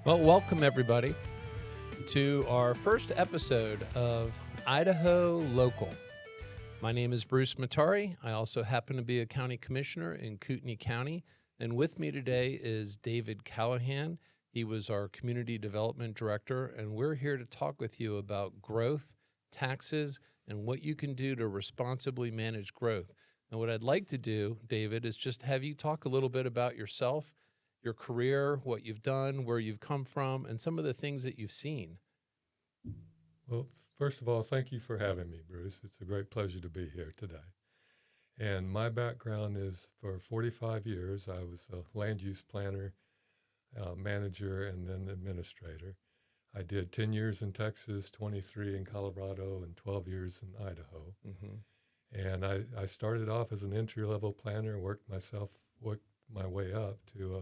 Well, welcome everybody to our first episode of Idaho Local. My name is Bruce Mattare. I also happen to be a county commissioner in Kootenai County. And with me today is David Callahan. He was our community development director, and we're here to talk with you about growth, taxes, and what you can do to responsibly manage growth. And what I'd like to do, David, is just have you talk a little bit about yourself, your career, what you've done, where you've come from, and some of the things that you've seen. Well, first of all, thank you for having me, Bruce. It's a great pleasure to be here today. And my background is for 45 years, I was a land use planner, manager, and then administrator. I did 10 years in Texas, 23 in Colorado, and 12 years in Idaho. Mm-hmm. And I started off as an entry-level planner, worked my way up to a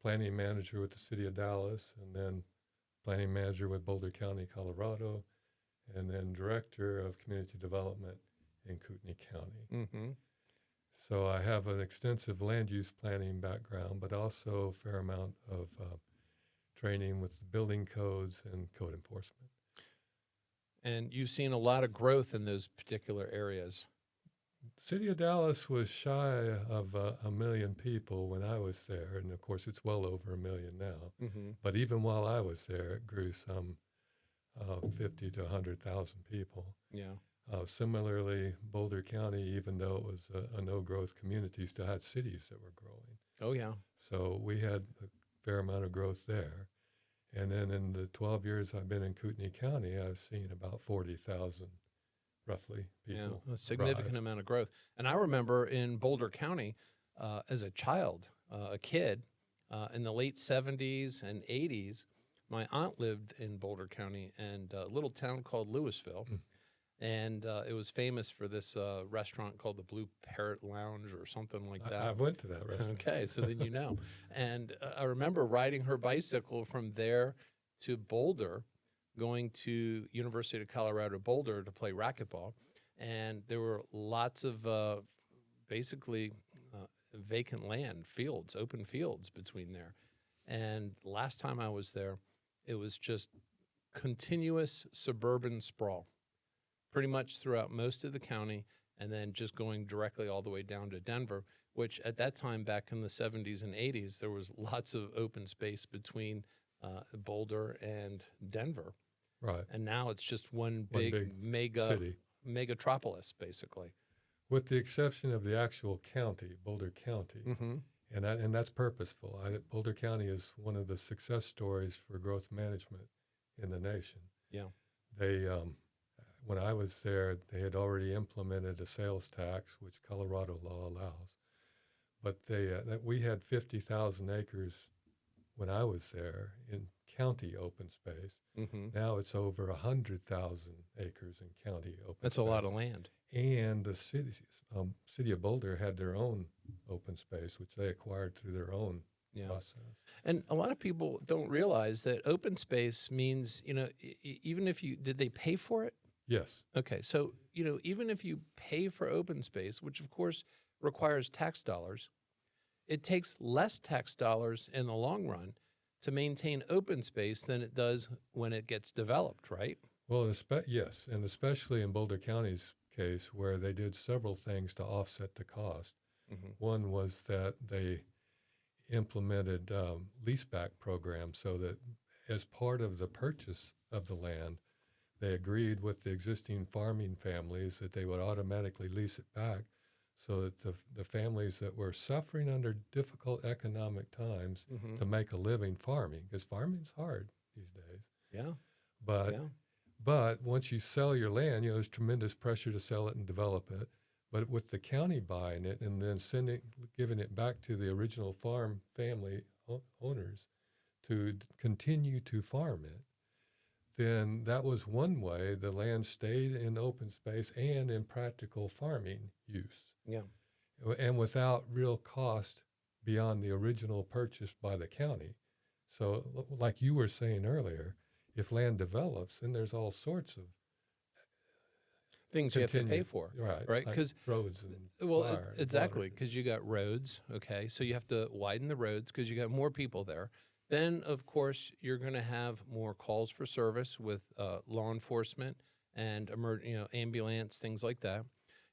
planning manager with the city of Dallas, and then planning manager with Boulder County, Colorado, and then director of community development in Kootenai County. Mm-hmm. So I have an extensive land use planning background, but also a fair amount of training with building codes and code enforcement. And you've seen a lot of growth in those particular areas. City of Dallas was shy of 1 million people when I was there, and of course it's well over 1 million now. Mm-hmm. But even while I was there, it grew some 50 to 100,000 people. Yeah. Similarly, Boulder County, even though it was a no-growth community, still had cities that were growing. Oh, yeah. So we had a fair amount of growth there. And then in the 12 years I've been in Kootenai County, I've seen about 40,000 roughly people. Yeah, a significant amount of growth. And I remember in Boulder County as a child, a kid, in the late 70s and 80s, my aunt lived in Boulder County and a little town called Louisville. Mm. And it was famous for this restaurant called the Blue Parrot Lounge or something like that. I went to that restaurant. Okay, so then you know. And I remember riding her bicycle from there to Boulder, going to University of Colorado Boulder to play racquetball. And there were lots of basically vacant land, fields, open fields between there. And last time I was there, it was just continuous suburban sprawl, pretty much throughout most of the county, and then just going directly all the way down to Denver, which at that time back in the 70s and 80s, there was lots of open space between Boulder and Denver. Right. And now it's just one big mega city. Megatropolis, basically. With the exception of the actual county, Boulder County. Mm-hmm. And that's purposeful. Boulder County is one of the success stories for growth management in the nation. Yeah. They, when I was there, they had already implemented a sales tax, which Colorado law allows. But we had 50,000 acres when I was there in county open space. Mm-hmm. Now it's over 100,000 acres in county open space. That's a lot of land. And the city of Boulder had their own open space, which they acquired through their own process. And a lot of people don't realize that open space means, even if did they pay for it? Yes. Okay, so, even if you pay for open space, which of course requires tax dollars, it takes less tax dollars in the long run to maintain open space than it does when it gets developed, right? Well, yes, and especially in Boulder County's case, where they did several things to offset the cost. Mm-hmm. One was that they implemented leaseback programs so that as part of the purchase of the land, they agreed with the existing farming families that they would automatically lease it back so that the families that were suffering under difficult economic times mm-hmm. to make a living farming, because farming's hard these days. Yeah. But once you sell your land, there's tremendous pressure to sell it and develop it. But with the county buying it and then giving it back to the original farm family owners to continue to farm it, then that was one way the land stayed in open space and in practical farming use. Yeah. And without real cost beyond the original purchase by the county. So like you were saying earlier, if land develops, then there's all sorts of things you have to pay for, right? Because like roads and exactly, because you got roads. Okay, so you have to widen the roads because you got more people there. Then, of course, you're going to have more calls for service with law enforcement and ambulance, things like that.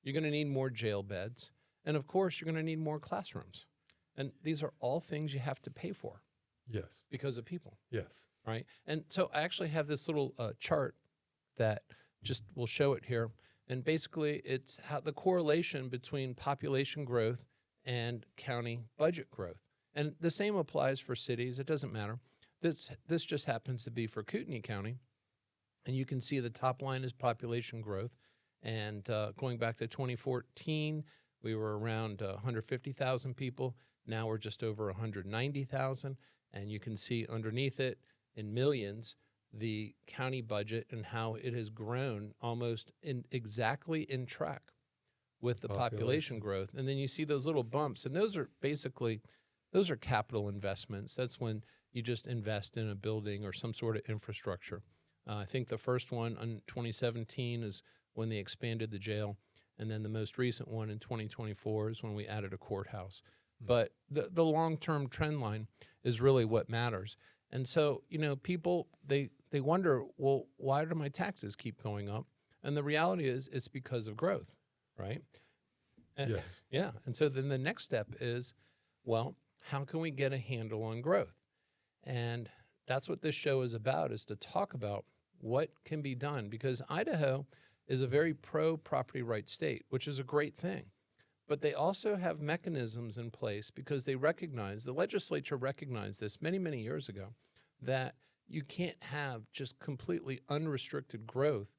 You're going to need more jail beds. And, of course, you're going to need more classrooms. And these are all things you have to pay for Yes. because of people, Yes. right? And so I actually have this little chart that just will show it here. And basically, it's how the correlation between population growth and county budget growth. And the same applies for cities. It doesn't matter. This just happens to be for Kootenai County. And you can see the top line is population growth. And going back to 2014, we were around 150,000 people. Now we're just over 190,000. And you can see underneath it in millions the county budget and how it has grown almost exactly in track with the population growth. And then you see those little bumps. And those are capital investments. That's when you just invest in a building or some sort of infrastructure. I think the first one in 2017 is when they expanded the jail. And then the most recent one in 2024 is when we added a courthouse. But the long-term trend line is really what matters. And so, people, they wonder, well, why do my taxes keep going up? And the reality is it's because of growth, right? Yes. Yeah. And so then the next step is, well, how can we get a handle on growth? And that's what this show is about, is to talk about what can be done, because Idaho is a very pro-property rights state, which is a great thing. But they also have mechanisms in place because the legislature recognized this many, many years ago, that you can't have just completely unrestricted growth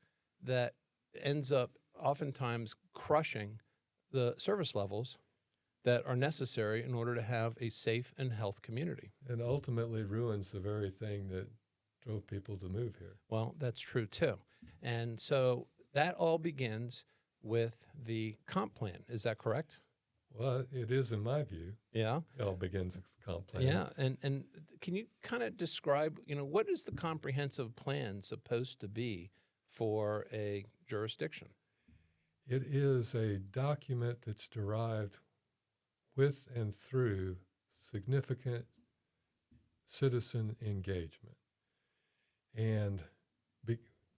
that ends up oftentimes crushing the service levels that are necessary in order to have a safe and healthy community. And ultimately ruins the very thing that drove people to move here. Well, that's true too. And so that all begins with the comp plan. Is that correct? Well, it is in my view. Yeah. It all begins with the comp plan. Yeah. And can you kind of describe, what is the comprehensive plan supposed to be for a jurisdiction? It is a document that's derived with and through significant citizen engagement. And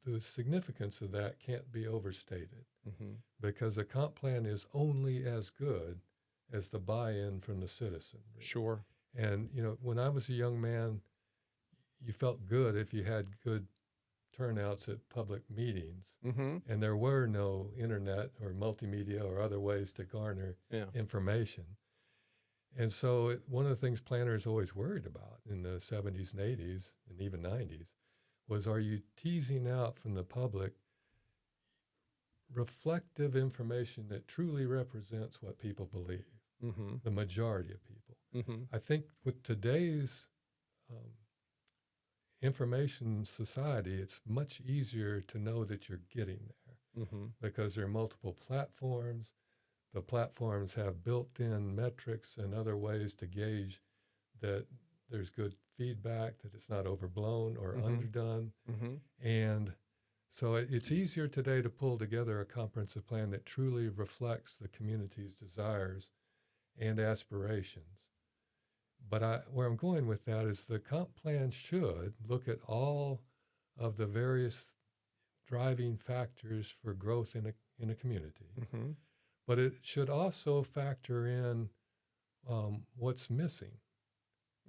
the significance of that can't be overstated, because a comp plan is only as good as the buy-in from the citizenry. Sure. And, when I was a young man, you felt good if you had good turnouts at public meetings, and there were no internet or multimedia or other ways to garner information. And so one of the things planners always worried about in the 70s and 80s and even 90s was, are you teasing out from the public reflective information that truly represents what people believe, the majority of people? I think with today's information society, it's much easier to know that you're getting there because there are multiple platforms. The platforms have built-in metrics and other ways to gauge that there's good feedback, that it's not overblown or underdone. And so it's easier today to pull together a comprehensive plan that truly reflects the community's desires and aspirations. But where I'm going with that is the comp plan should look at all of the various driving factors for growth in a community. But it should also factor in what's missing.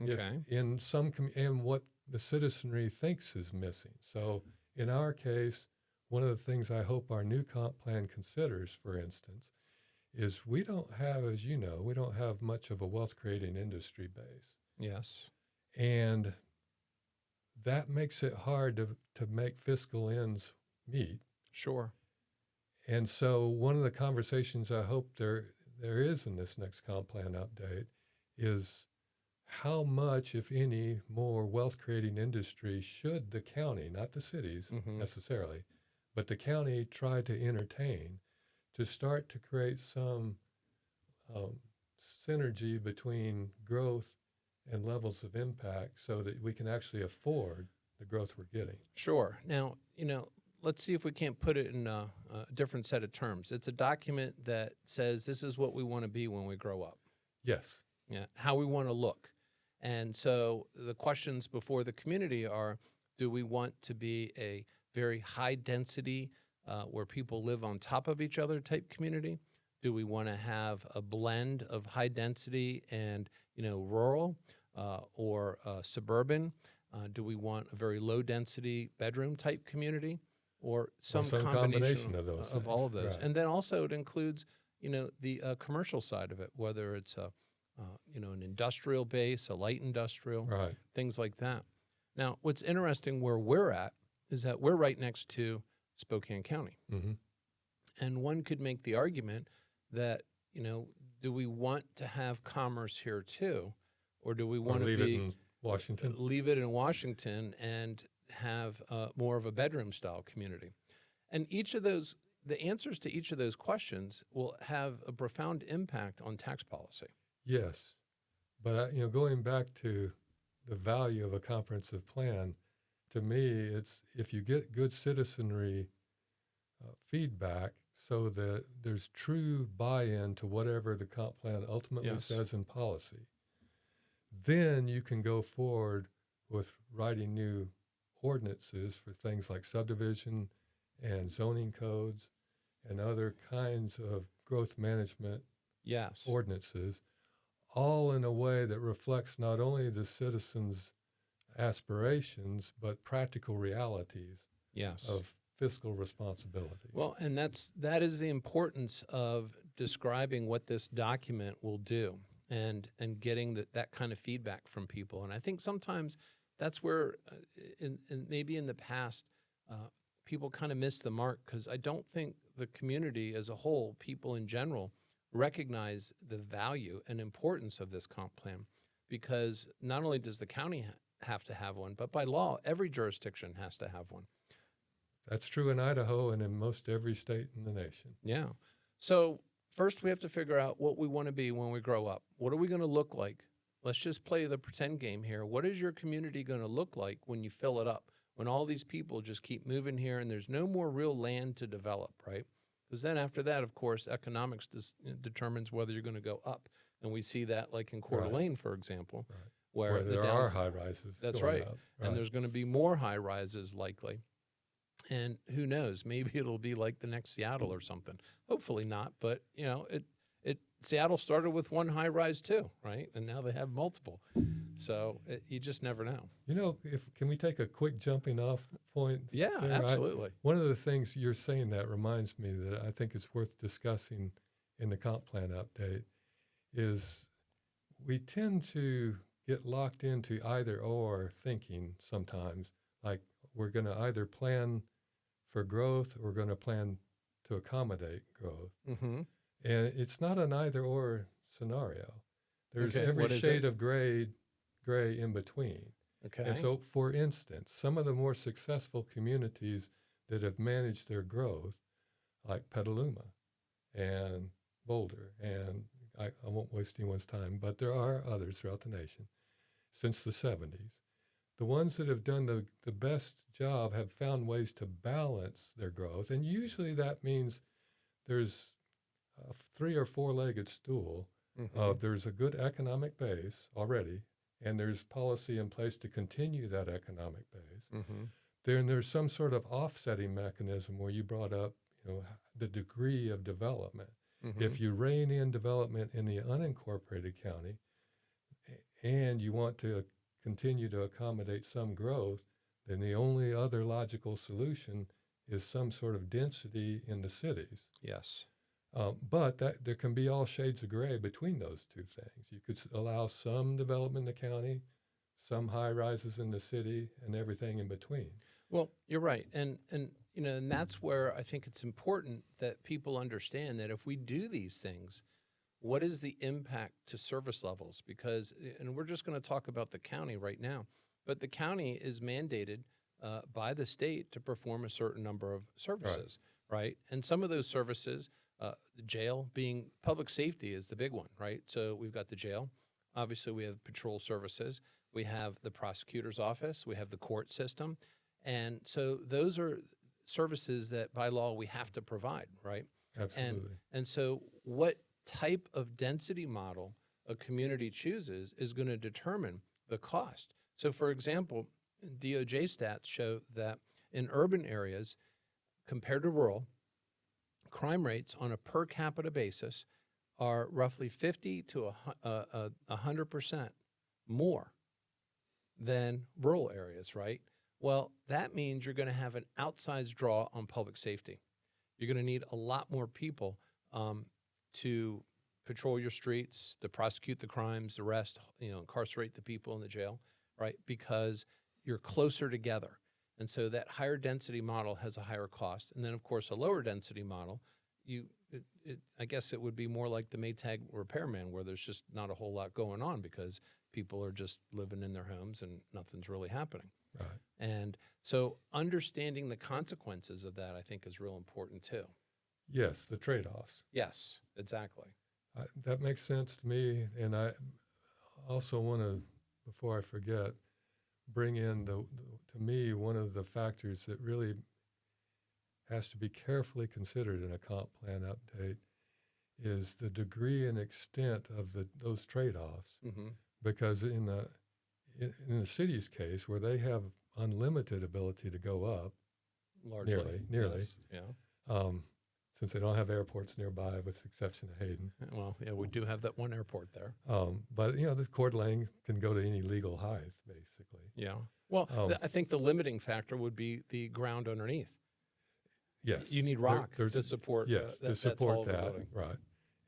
Okay. And what the citizenry thinks is missing. So in our case, one of the things I hope our new comp plan considers, for instance, is we don't have, as you know, we don't have much of a wealth-creating industry base. Yes. And that makes it hard to make fiscal ends meet. Sure. And so one of the conversations I hope there is in this next comp plan update is how much, if any, more wealth-creating industry should the county, not the cities necessarily, but the county try to entertain to start to create some synergy between growth and levels of impact so that we can actually afford the growth we're getting. Sure. Now, let's see if we can't put it in a different set of terms. It's a document that says this is what we want to be when we grow up. Yes. Yeah. How we want to look. And so the questions before the community are, do we want to be a very high density where people live on top of each other type community? Do we want to have a blend of high density and rural or suburban? Do we want a very low density bedroom type community, or some combination of those of all of those? Right. And then also it includes the commercial side of it, whether it's an industrial base, a light industrial, Right. things like that. Now, what's interesting where we're at is that we're right next to Spokane County. Mm-hmm. And one could make the argument that, do we want to have commerce here too? Or do we want to leave it in Washington? Leave it in Washington and have more of a bedroom style community? And the answers to each of those questions will have a profound impact on tax policy. Yes. But, going back to the value of a comprehensive plan, to me, it's if you get good citizenry feedback so that there's true buy-in to whatever the comp plan ultimately says in policy, then you can go forward with writing new ordinances for things like subdivision and zoning codes and other kinds of growth management ordinances, all in a way that reflects not only the citizens' aspirations, but practical realities of fiscal responsibility. Well, and that is the importance of describing what this document will do and getting that kind of feedback from people. And I think sometimes that's where, maybe in the past, people kind of missed the mark, because I don't think the community as a whole, people in general, recognize the value and importance of this comp plan, because not only does the county have to have one, but by law, every jurisdiction has to have one. That's true in Idaho and in most every state in the nation. Yeah. So first we have to figure out what we want to be when we grow up. What are we going to look like? Let's just play the pretend game here. What is your community going to look like when you fill it up? When all these people just keep moving here and there's no more real land to develop, right? Because then after that, of course, economics determines whether you're going to go up. And we see that like in Coeur d'Alene, for example, where there are high rises. That's right. And there's going to be more high rises likely. And who knows, maybe it'll be like the next Seattle or something. Hopefully not, but Seattle started with one high rise too, right? And now they have multiple. So you just never know. Can we take a quick jumping off point? Yeah, there? absolutely. One of the things you're saying that reminds me that I think is worth discussing in the comp plan update is we tend to get locked into either or thinking sometimes, like we're going to either plan for growth or we're going to plan to accommodate growth. Mm-hmm. And it's not an either or scenario. There's Okay, every shade of gray in between. Okay. And so, for instance, some of the more successful communities that have managed their growth, like Petaluma and Boulder, and I won't waste anyone's time, but there are others throughout the nation since the 70s. The ones that have done the best job have found ways to balance their growth, and usually that means there's a 3 or 4-legged stool of there's a good economic base already, and there's policy in place to continue that economic base. Mm-hmm. Then there's some sort of offsetting mechanism where you brought up, the degree of development. Mm-hmm. If you rein in development in the unincorporated county and you want to continue to accommodate some growth, then the only other logical solution is some sort of density in the cities. Yes. But there can be all shades of gray between those two things. You could allow some development in the county, some high rises in the city, and everything in between. Well, you're right. And that's where I think it's important that people understand that if we do these things, what is the impact to service levels? Because, and we're just going to talk about the county right now, but the county is mandated by the state to perform a certain number of services, right? And some of those services, the jail being public safety is the big one, right? So we've got the jail. Obviously, we have patrol services. We have the prosecutor's office. We have the court system. And so those are services that by law we have to provide, right? Absolutely. And so what type of density model a community chooses is going to determine the cost. So, for example, DOJ stats show that in urban areas, compared to rural, crime rates on a per capita basis are roughly 50 to 100% more than rural areas, right? Well, that means you're going to have an outsized draw on public safety. You're going to need a lot more people to patrol your streets, to prosecute the crimes, arrest, incarcerate the people in the jail, right? Because you're closer together. And so that higher density model has a higher cost. And then, of course, a lower density model, I guess it would be more like the Maytag repairman, where there's just not a whole lot going on because people are just living in their homes and nothing's really happening. Right. And so understanding the consequences of that, I think, is real important too. Yes, the trade-offs. Yes, exactly. That makes sense to me. And I also want to, before I forget, bring in, to me, one of the factors that really has to be carefully considered in a comp plan update is the degree and extent of those trade-offs. Mm-hmm. Because in the city's case, where they have unlimited ability to go up, Largely, nearly, yes. Yeah. Since they don't have airports nearby, with the exception of Hayden. Well, yeah, we do have that one airport there. But this Coeur d'Alene can go to any legal height, basically. Yeah. Well, I think the limiting factor would be the ground underneath. Yes, You need rock to support. Yes, to support that, right?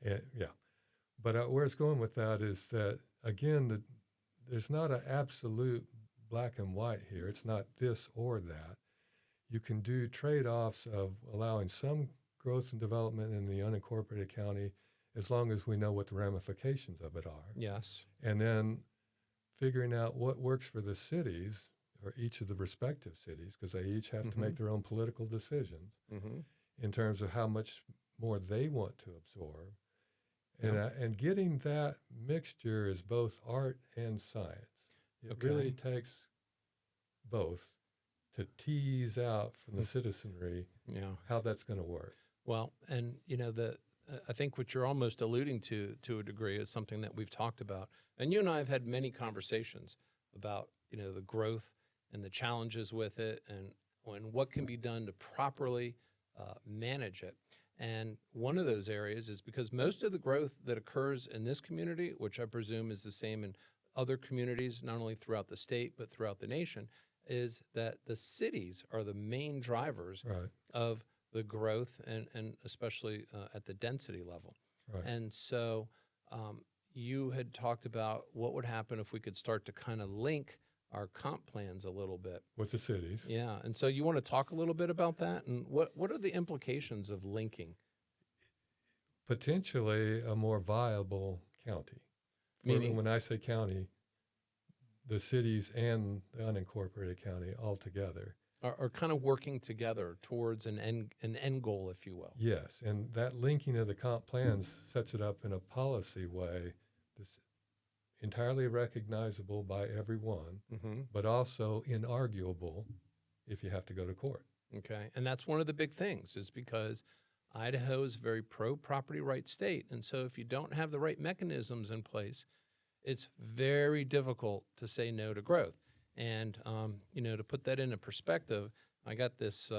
And but where it's going with that is that, again, there's not an absolute black and white here. It's not this or that. You can do trade-offs of allowing some growth and development in the unincorporated county as long as we know what the ramifications of it are. Yes. And then figuring out what works for the cities, or each of the respective cities, because they each have to make their own political decisions in terms of how much more they want to absorb. And getting that mixture is both art and science. It really takes both to tease out from the citizenry how that's going to work. Well, and I think what you're almost alluding to a degree is something that we've talked about. And you and I have had many conversations about, the growth and the challenges with it and what can be done to properly manage it. And one of those areas is because most of the growth that occurs in this community, which I presume is the same in other communities, not only throughout the state, but throughout the nation, is that the cities are the main drivers of the growth and especially at the density level. Right. And so you had talked about what would happen if we could start to kind of link our comp plans a little bit. With the cities. Yeah. And so you want to talk a little bit about that? And what are the implications of linking? Potentially a more viable county. Meaning? When I say county, the cities and the unincorporated county all together. Are kind of working together towards an end goal, if you will. Yes, and that linking of the comp plans sets it up in a policy way that's entirely recognizable by everyone, but also inarguable if you have to go to court. Okay, and that's one of the big things is because Idaho is a very pro-property rights state, and so if you don't have the right mechanisms in place, it's very difficult to say no to growth. And, to put that into perspective, I got this,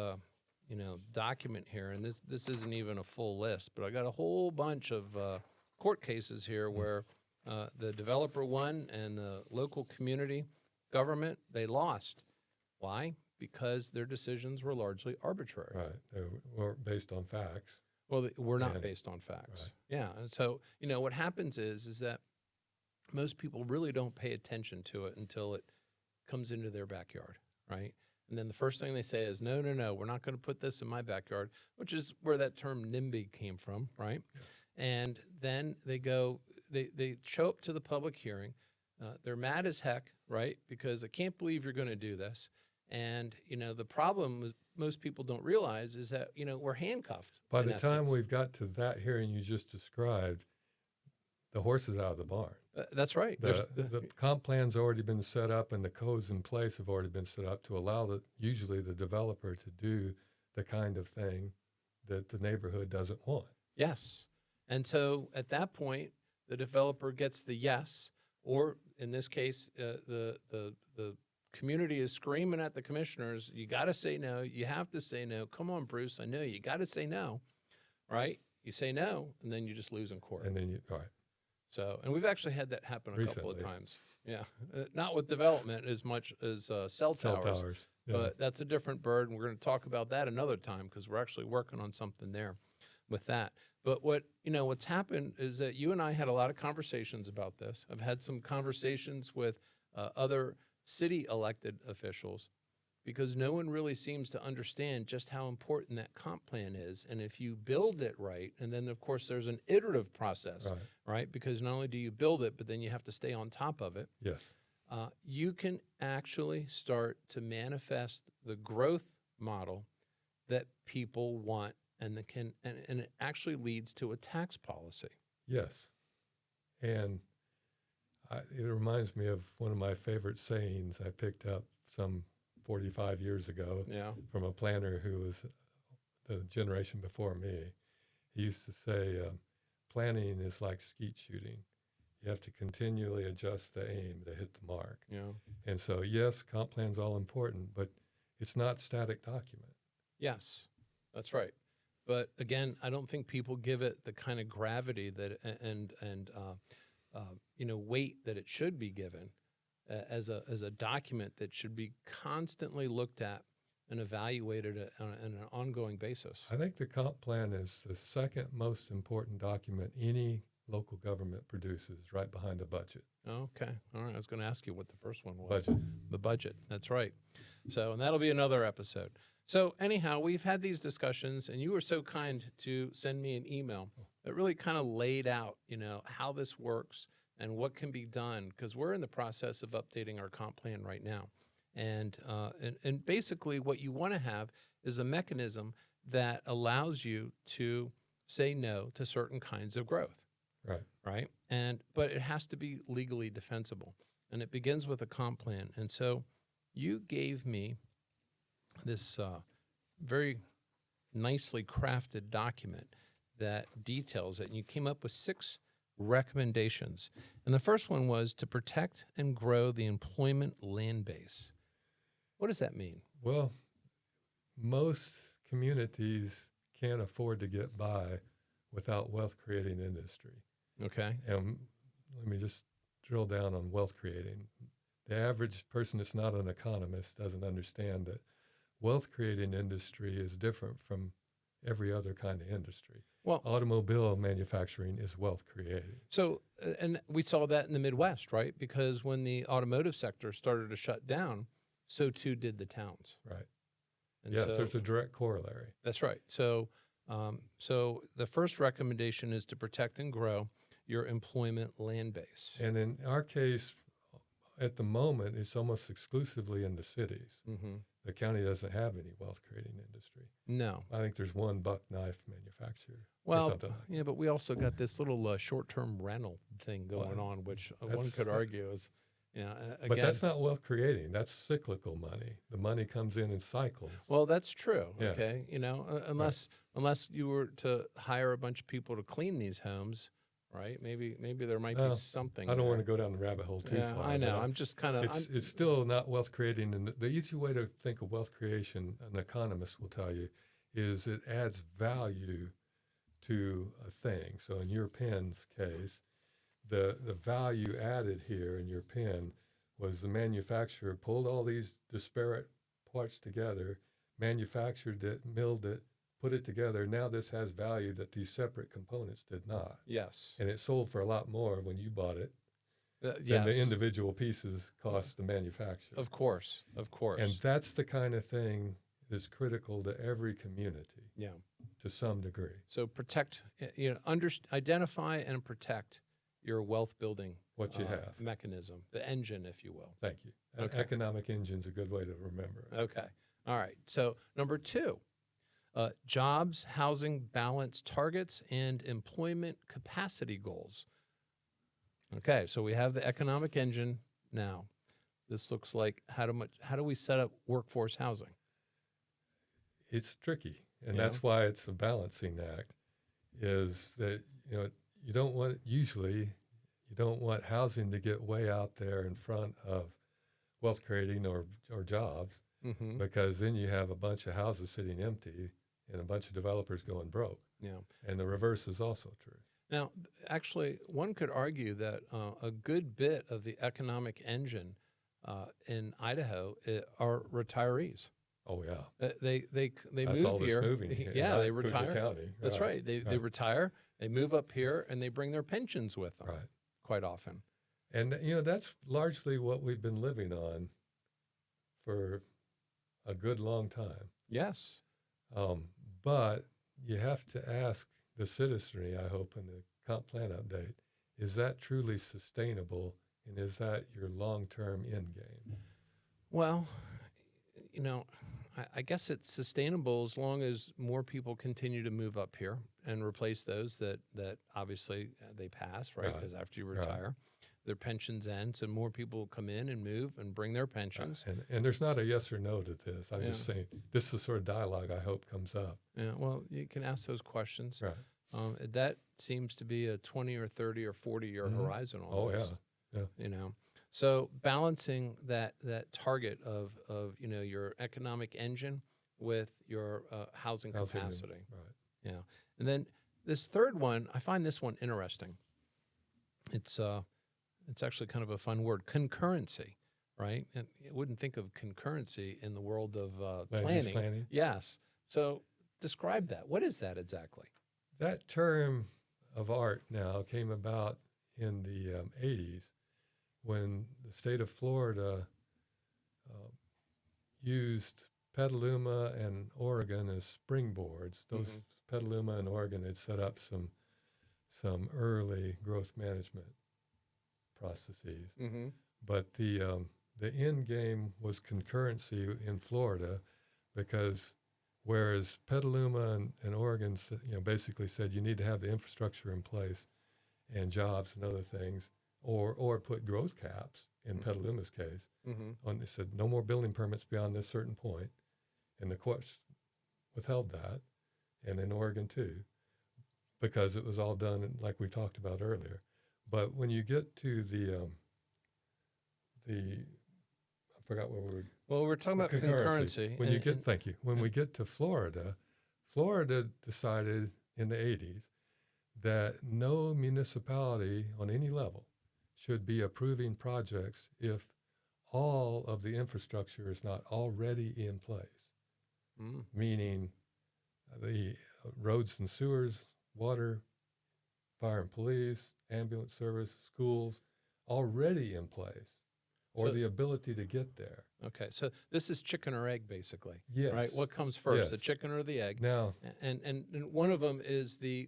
document here, and this isn't even a full list, but I got a whole bunch of court cases here where the developer won and the local community government, they lost. Why? Because their decisions were largely arbitrary. Right. They weren't based on facts. Well, they were not based on facts. Right. Yeah. And so, what happens is that most people really don't pay attention to it until it comes into their backyard, right? And then the first thing they say is, no, we're not going to put this in my backyard, which is where that term NIMBY came from, right? Yes. And then they show up to the public hearing. They're mad as heck, right? Because I can't believe you're going to do this. And, the problem most people don't realize is that, we're handcuffed. By the time we've got to that hearing you just described, the horse is out of the barn. That's right. The comp plan's already been set up and the codes in place have already been set up to allow usually the developer to do the kind of thing that the neighborhood doesn't want. Yes. And so at that point, the developer gets the yes or in this case, the community is screaming at the commissioners, you got to say no. You have to say no. Come on, Bruce. I know you got to say no, right? You say no, and then you just lose in court. And then all right. So, and we've actually had that happen a couple of Recently. times. Yeah. Not with development as much as cell towers. Yeah. But that's a different bird, and we're going to talk about that another time because we're actually working on something there with that. But what's happened is that you and I had a lot of conversations about this. I've had some conversations with other city elected officials because no one really seems to understand just how important that comp plan is. And if you build it right, and then of course there's an iterative process, right? Because not only do you build it, but then you have to stay on top of it. Yes. You can actually start to manifest the growth model that people want, and it actually leads to a tax policy. Yes. And it reminds me of one of my favorite sayings I picked up some 45 years ago from a planner who was the generation before me. He used to say, planning is like skeet shooting. You have to continually adjust the aim to hit the mark. Yeah. And so, yes, comp plan's all important, but it's not static document. Yes, that's right. But again, I don't think people give it the kind of gravity that and weight that it should be given as a document that should be constantly looked at and evaluated on an ongoing basis. I think the comp plan is the second most important document any local government produces, right behind the budget. Okay. All right. I was going to ask you what the first one was. Budget. The budget. That's right. So, and that'll be another episode. So anyhow, we've had these discussions, and you were so kind to send me an email that really kind of laid out, how this works and what can be done, because we're in the process of updating our comp plan right now. And basically what you want to have is a mechanism that allows you to say no to certain kinds of growth. Right. But it has to be legally defensible. And it begins with a comp plan. And so you gave me this very nicely crafted document that details it. And you came up with 6 recommendations. And the first one was to protect and grow the employment land base. What does that mean? Well, most communities can't afford to get by without wealth-creating industry. Okay. And let me just drill down on wealth-creating. The average person that's not an economist doesn't understand that wealth-creating industry is different from every other kind of industry. Well, automobile manufacturing is wealth-creating. So, and we saw that in the Midwest, right? Because when the automotive sector started to shut down, so too did the towns. Right. And yes, there's a direct corollary. That's right. So the first recommendation is to protect and grow your employment land base. And in our case, at the moment, it's almost exclusively in the cities. Mm-hmm. The county doesn't have any wealth-creating industry. No. I think there's one buck knife manufacturer. Well, or something. Yeah, but we also got this little short-term rental thing going on, which one could argue is, again. But that's not wealth-creating. That's cyclical money. The money comes in cycles. Well, that's true. Yeah. Okay, unless you were to hire a bunch of people to clean these homes. Right? Maybe there might be something. I don't want to go down the rabbit hole too far. I know. I'm just kind of. It's still not wealth creating, and the easy way to think of wealth creation, an economist will tell you, is it adds value to a thing. So in your pen's case, the value added here in your pen was the manufacturer pulled all these disparate parts together, manufactured it, milled it, put it together. Now this has value that these separate components did not. Yes. And it sold for a lot more when you bought it yes. than the individual pieces cost the manufacturer. Of course. And that's the kind of thing that's critical to every community. Yeah. To some degree. So protect, identify and protect your wealth building what you have mechanism, the engine, if you will. Thank you. Okay. Economic engine's a good way to remember it. Okay. All right. So number 2. Jobs, housing balance targets, and employment capacity goals. Okay, so we have the economic engine now. This looks like how do we set up workforce housing? It's tricky, and that's why it's a balancing act. Is that you don't want usually you don't want housing to get way out there in front of wealth creating or jobs, Mm-hmm. because then you have a bunch of houses sitting empty and a bunch of developers going broke. Yeah. And the reverse is also true. Now, actually, one could argue that a good bit of the economic engine in Idaho are retirees. Oh yeah, They that's move all that's here. moving here. Yeah, they Kootenai retire. County. That's right. They retire. They move up here, and they bring their pensions with them. Right. Quite often. And that's largely what we've been living on for a good long time. Yes. But you have to ask the citizenry, I hope, in the comp plan update, is that truly sustainable, and is that your long-term end game? Well, I guess it's sustainable as long as more people continue to move up here and replace those that obviously they pass, right? Because after you retire, their pensions end, so more people come in and move and bring their pensions. And there's not a yes or no to this. I'm just saying this is the sort of dialogue I hope comes up. Yeah, well, you can ask those questions. Right. That seems to be a 20 or 30 or 40-year horizon almost. Yeah. So balancing that target of your economic engine with your housing capacity. Right. Yeah. And then this third one, I find this one interesting. It's actually kind of a fun word, concurrency, right? And you wouldn't think of concurrency in the world of planning. Yes. So describe that. What is that exactly? That term of art now came about in the 80s when the state of Florida used Petaluma and Oregon as springboards. Those Petaluma and Oregon had set up some early growth management processes. But the end game was concurrency in Florida, because whereas Petaluma and Oregon basically said you need to have the infrastructure in place and jobs and other things, or put growth caps in Petaluma's case. They said no more building permits beyond this certain point, and the courts withheld that, and in Oregon too, because it was all done like we talked about earlier. But when you get to the I forgot what we were. Well, we're talking about concurrency. When When we get to Florida, Florida decided in the 80s that no municipality on any level should be approving projects if all of the infrastructure is not already in place, meaning the roads and sewers, water, fire and police, ambulance service, schools, already in place, or the ability to get there. Okay, so this is chicken or egg, basically. Yes. Right. What comes first, the chicken or the egg? Now, and one of them is the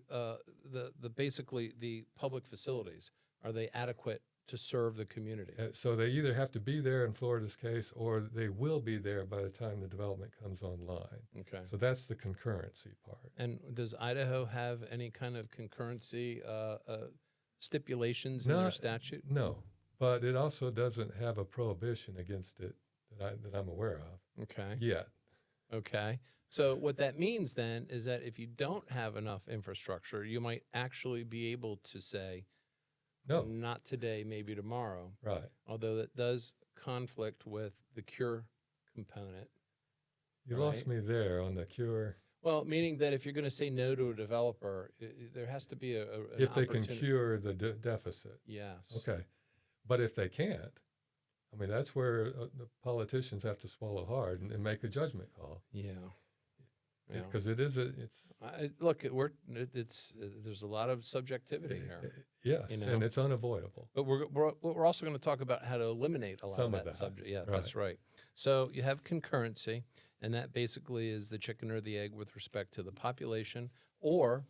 basically the public facilities. Are they adequate to serve the community? So they either have to be there in Florida's case, or they will be there by the time the development comes online. Okay. So that's the concurrency part. And does Idaho have any kind of concurrency stipulations in their statute? No, but it also doesn't have a prohibition against it that I'm aware of. Okay. Yet. Okay. So what that means then is that if you don't have enough infrastructure, you might actually be able to say, no, not today, maybe tomorrow. Right. Although that does conflict with the cure component. You lost me there on the cure. Well, meaning that if you're going to say no to a developer, there has to be if they can cure the deficit. Yes. Okay. But if they can't, I mean, that's where the politicians have to swallow hard and make a judgment call. Yeah. Because there's a lot of subjectivity here. Yes, and it's unavoidable. But we're also going to talk about how to eliminate a lot of that subject. Yeah, that's right. So you have concurrency, and that basically is the chicken or the egg with respect to the population or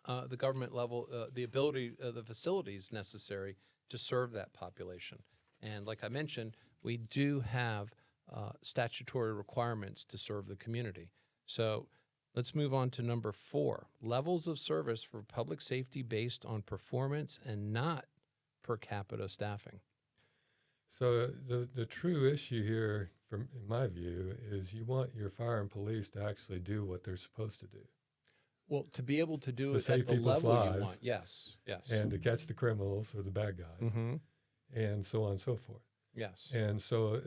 the government level, the ability, the facilities necessary to serve that population. And like I mentioned, we do have statutory requirements to serve the community. So let's move on to number 4, levels of service for public safety based on performance and not per capita staffing. So the true issue here, in my view, is you want your fire and police to actually do what they're supposed to do. Well, to be able to do to it save at the people's level you lives want. Yes. Yes. and to catch the criminals or the bad guys, Mm-hmm. and so on and so forth. Yes. And so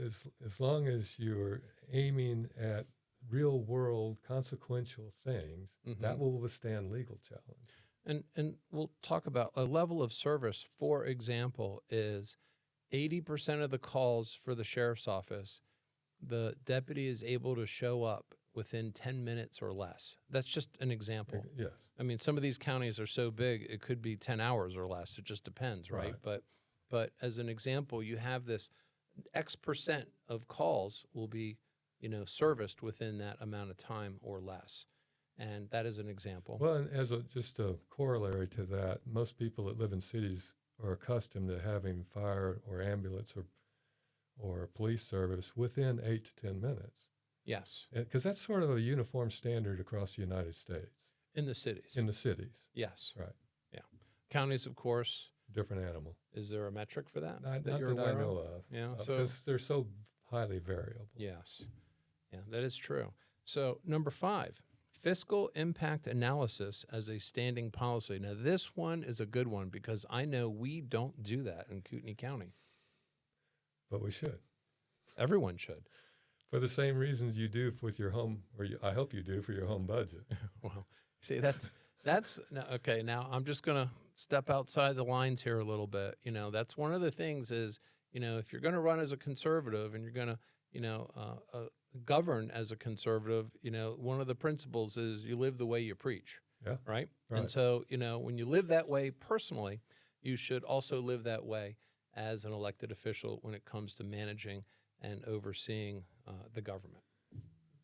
as long as you're aiming at real world consequential things, that will withstand legal challenge. And we'll talk about a level of service, for example, is 80% of the calls for the sheriff's office, the deputy is able to show up within 10 minutes or less. That's just an example. Yes. I mean, some of these counties are so big, it could be 10 hours or less. It just depends, right? But as an example, you have this X percent of calls will be, serviced within that amount of time or less. And that is an example. Well, and as just a corollary to that, most people that live in cities are accustomed to having fire or ambulance or police service within 8 to 10 minutes. Yes. Because that's sort of a uniform standard across the United States. In the cities. In the cities. Yes. Right. Yeah. Counties, of course. Different animal. Is there a metric for that? Not that that I know of. Yeah. Because they're so highly variable. Yes. Yeah, that is true. So, number 5, fiscal impact analysis as a standing policy. Now, this one is a good one because I know we don't do that in Kootenai County. But we should. Everyone should. For the same reasons you do with your home, I hope you do for your home budget. Well, see, that's okay. Now I'm just going to step outside the lines here a little bit. That's one of the things is, if you're going to run as a conservative and you're going to, govern as a conservative, one of the principles is you live the way you preach. Yeah. Right. And so, when you live that way personally, you should also live that way as an elected official when it comes to managing and overseeing the government.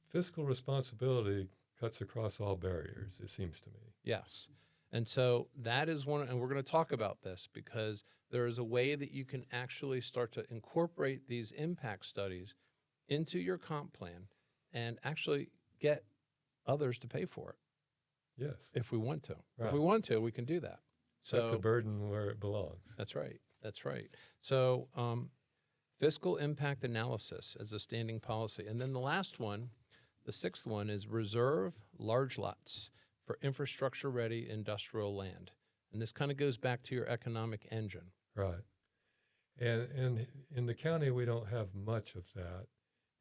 Fiscal responsibility cuts across all barriers, it seems to me. Yes. And so that is one, and we're going to talk about this because there is a way that you can actually start to incorporate these impact studies into your comp plan and actually get others to pay for it. Yes. If we want to. Right. If we want to, we can do that. Put the burden where it belongs. That's right. That's right. So fiscal impact analysis as a standing policy. And then the last one, the 6th one, is reserve large lots for infrastructure-ready industrial land. And this kind of goes back to your economic engine. Right. And in the county, we don't have much of that.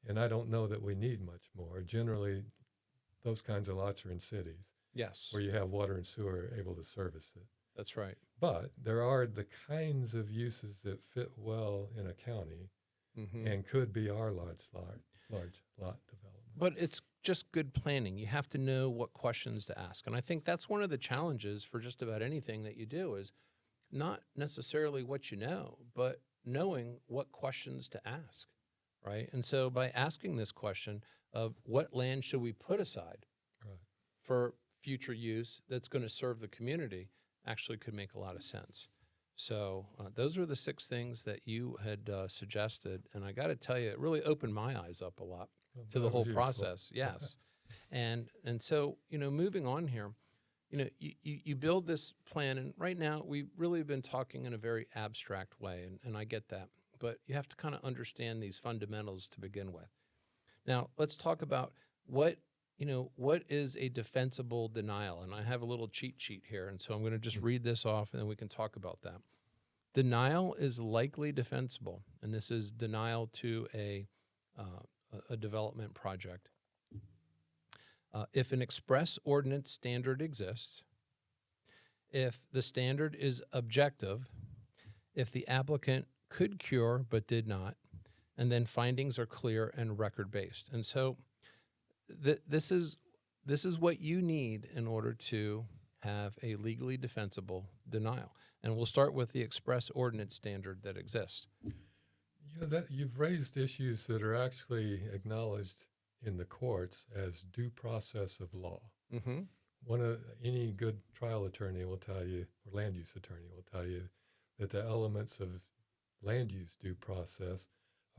And I don't know that we need much more. Generally, those kinds of lots are in cities. Yes. Where you have water and sewer able to service it. That's right. But there are the kinds of uses that fit well in a county and could be our large lot development. But it's just good planning. You have to know what questions to ask. And I think that's one of the challenges for just about anything that you do is not necessarily what you know, but knowing what questions to ask, right? And so by asking this question of what land should we put aside for future use that's going to serve the community actually could make a lot of sense. So those are the 6 things that you had suggested. And I got to tell you, it really opened my eyes up a lot to the whole process. Yes. And so, moving on here, you build this plan. And right now, we've really been talking in a very abstract way. And I get that. But you have to kind of understand these fundamentals to begin with. Now, let's talk about what is a defensible denial? And I have a little cheat sheet here, and so I'm going to just read this off, and then we can talk about that. Denial is likely defensible, and this is denial to a development project. If an express ordinance standard exists, if the standard is objective, if the applicant could cure but did not, and then findings are clear and record-based. And so this is what you need in order to have a legally defensible denial. And we'll start with the express ordinance standard that exists. You've raised issues that are actually acknowledged in the courts as due process of law. Any good trial attorney will tell you, or land use attorney will tell you, that the elements of land use due process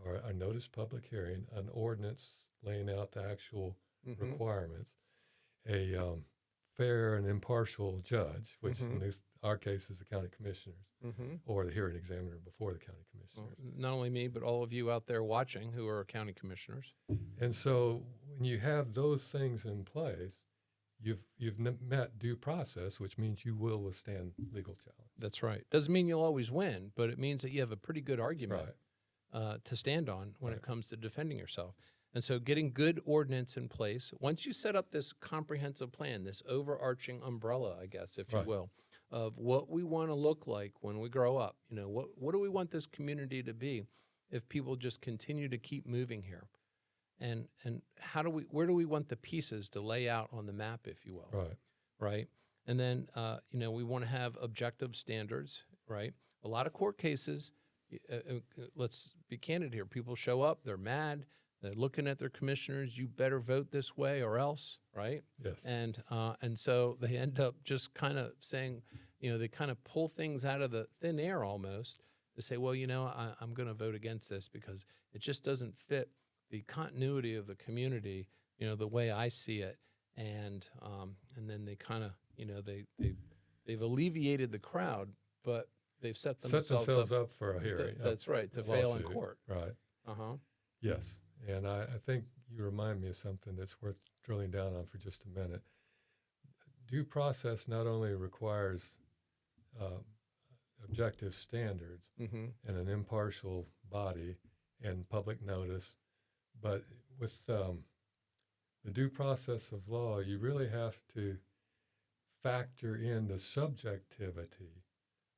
are a notice public hearing, an ordinance laying out the actual requirements, a fair and impartial judge, which in our case is the county commissioners, or the hearing examiner before the county commissioners. Well, not only me, but all of you out there watching who are county commissioners. And so when you have those things in place, met due process, which means you will withstand legal challenge. That's right. Doesn't mean you'll always win, but it means that you have a pretty good argument to stand on when it comes to defending yourself. And so getting good ordinance in place, once you set up this comprehensive plan, this overarching umbrella, I guess, if you will, of what we want to look like when we grow up, what do we want this community to be if people just continue to keep moving here? And where do we want the pieces to lay out on the map, if you will? Right. And then, we want to have objective standards, right? A lot of court cases, let's be candid here. People show up, they're mad, they're looking at their commissioners, you better vote this way or else, right? Yes. And so they end up just kind of saying, they kind of pull things out of the thin air almost to say, well, I'm going to vote against this because it just doesn't fit the continuity of the community, the way I see it. And then they kind of, they've alleviated the crowd, but they've set themselves up for a hearing. That's right, to fail in court. Right. Yes. And I think you remind me of something that's worth drilling down on for just a minute. Due process not only requires objective standards and an impartial body and public notice, but with the due process of law, you really have to factor in the subjectivity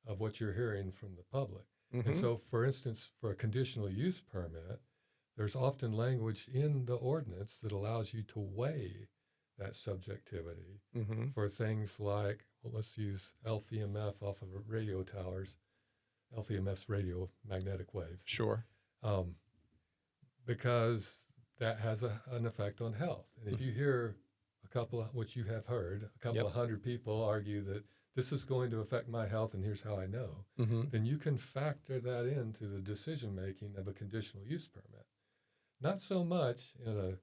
of what you're hearing from the public. And so, for instance, for a conditional use permit, there's often language in the ordinance that allows you to weigh that subjectivity for things like, well, let's use LVMF off of radio towers, LVMF's radio magnetic waves. Sure. Because that has an effect on health. And if you hear what you have heard, a couple of hundred people argue that this is going to affect my health and here's how I know, then you can factor that into the decision-making of a conditional use permit. Not so much in a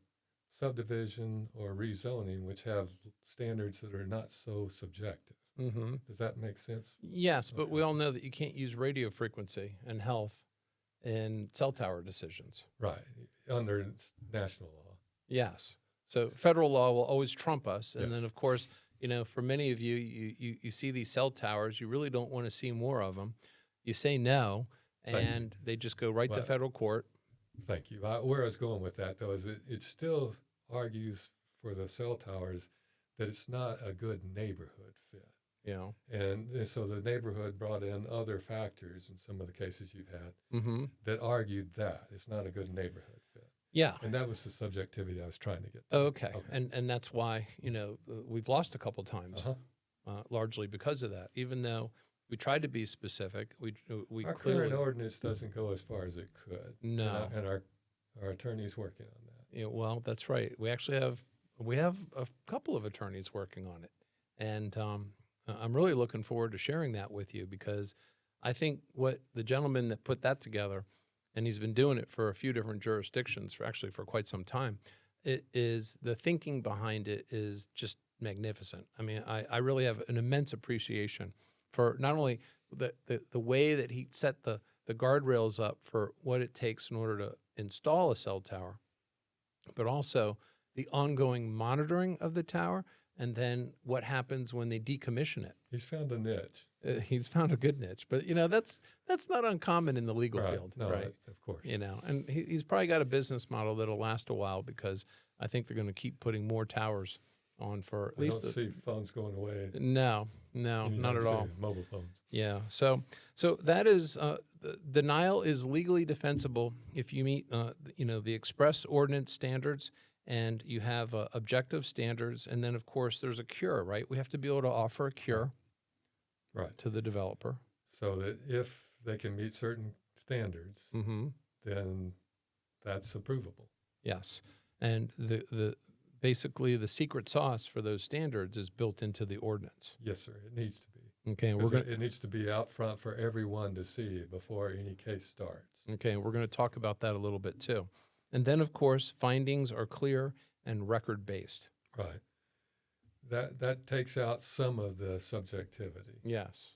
subdivision or rezoning, which have standards that are not so subjective. Does that make sense? Yes, but we all know that you can't use radio frequency and health in cell tower decisions. Right, under national law. Yes. So federal law will always trump us. And then, of course, for many of you, you see these cell towers, you really don't want to see more of them. You say no, and they just go right to federal court. Thank you. Where I was going with that, though, is it still argues for the cell towers that it's not a good neighborhood fit. And so the neighborhood brought in other factors in some of the cases you've had that argued that it's not a good neighborhood fit. Yeah. And that was the subjectivity I was trying to get to. Okay. And that's why, we've lost a couple times, largely because of that. Even though we tried to be specific, we our clearly... current ordinance doesn't go as far as it could. No. And our attorney's working on that. Well, that's right. We actually have a couple of attorneys working on it. And I'm really looking forward to sharing that with you because I think what the gentleman that put that together, and he's been doing it for a few different jurisdictions for quite some time, it is the thinking behind it is just magnificent. I mean, I really have an immense appreciation for not only the way that he set the guardrails up for what it takes in order to install a cell tower, but also the ongoing monitoring of the tower, and then what happens when they decommission it. He's found a niche. He's found a good niche, but that's not uncommon in the legal field, no, right? Of course. And he's probably got a business model that'll last a while because I think they're going to keep putting more towers on for at least. I don't see phones going away. No, not at all. Mobile phones. Yeah. So that is denial is legally defensible if you meet the express ordinance standards. And you have objective standards, and then, of course, there's a cure, right? We have to be able to offer a cure to the developer. So that if they can meet certain standards, then that's approvable. Yes. And basically the secret sauce for those standards is built into the ordinance. Yes, sir. It needs to be. Okay. It needs to be out front for everyone to see before any case starts. Okay. We're going to talk about that a little bit, too. And then, of course, findings are clear and record-based. Right. That takes out some of the subjectivity. Yes.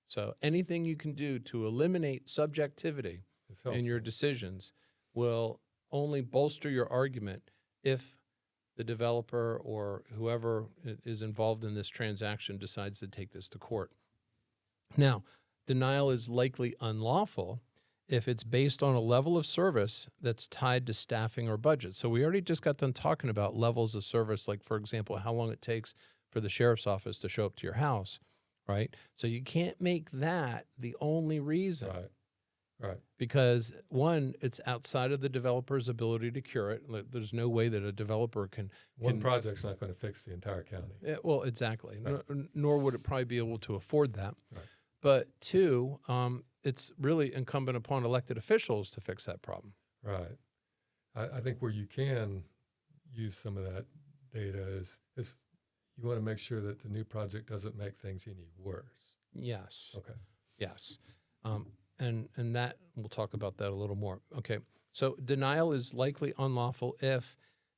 So anything you can do to eliminate subjectivity in your decisions will only bolster your argument if the developer or whoever is involved in this transaction decides to take this to court. Now, denial is likely unlawful if it's based on a level of service that's tied to staffing or budget. So we already just got done talking about levels of service, like, for example, how long it takes for the sheriff's office to show up to your house, right? So you can't make that the only reason. Right. Because, one, it's outside of the developer's ability to cure it. There's no way that a developer can One project's not going to fix the entire county. well, exactly. Right. Nor would it probably be able to afford that. Right. But two, it's really incumbent upon elected officials to fix that problem. Right. I think where you can use some of that data is you want to make sure that the new project doesn't make things any worse. Yes. Okay. Yes. And that, we'll talk about that a little more. Okay. So denial is likely unlawful if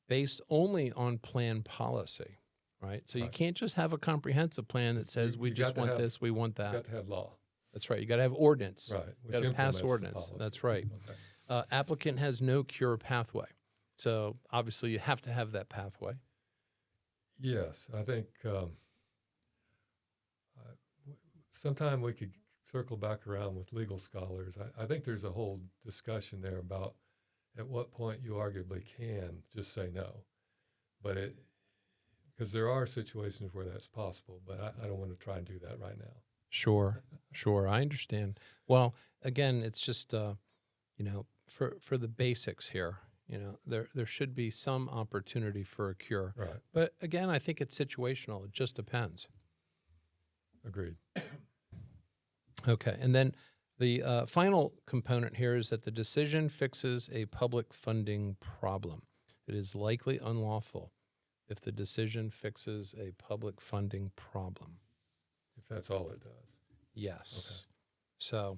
based only on plan policy, right? So you Right. can't just have a comprehensive plan that says we You just got to want have- this, we want You that. got to have law. That's right. You got to have ordinance. Right. You got to pass implements the ordinance. policy. That's right. Okay. Applicant has no cure pathway. So obviously you have to have that pathway. Yes, I think sometime we could circle back around with legal scholars. I think there's a whole discussion there about at what point you arguably can just say no. But because there are situations where that's possible, but I don't want to try and do that right now. Sure. I understand. Well, again, it's just, for the basics here, there should be some opportunity for a cure. Right. But again, I think it's situational. It just depends. Agreed. Okay. And then the final component here is that the decision fixes a public funding problem. It is likely unlawful if the decision fixes a public funding problem. If that's all it does. Yes. Okay.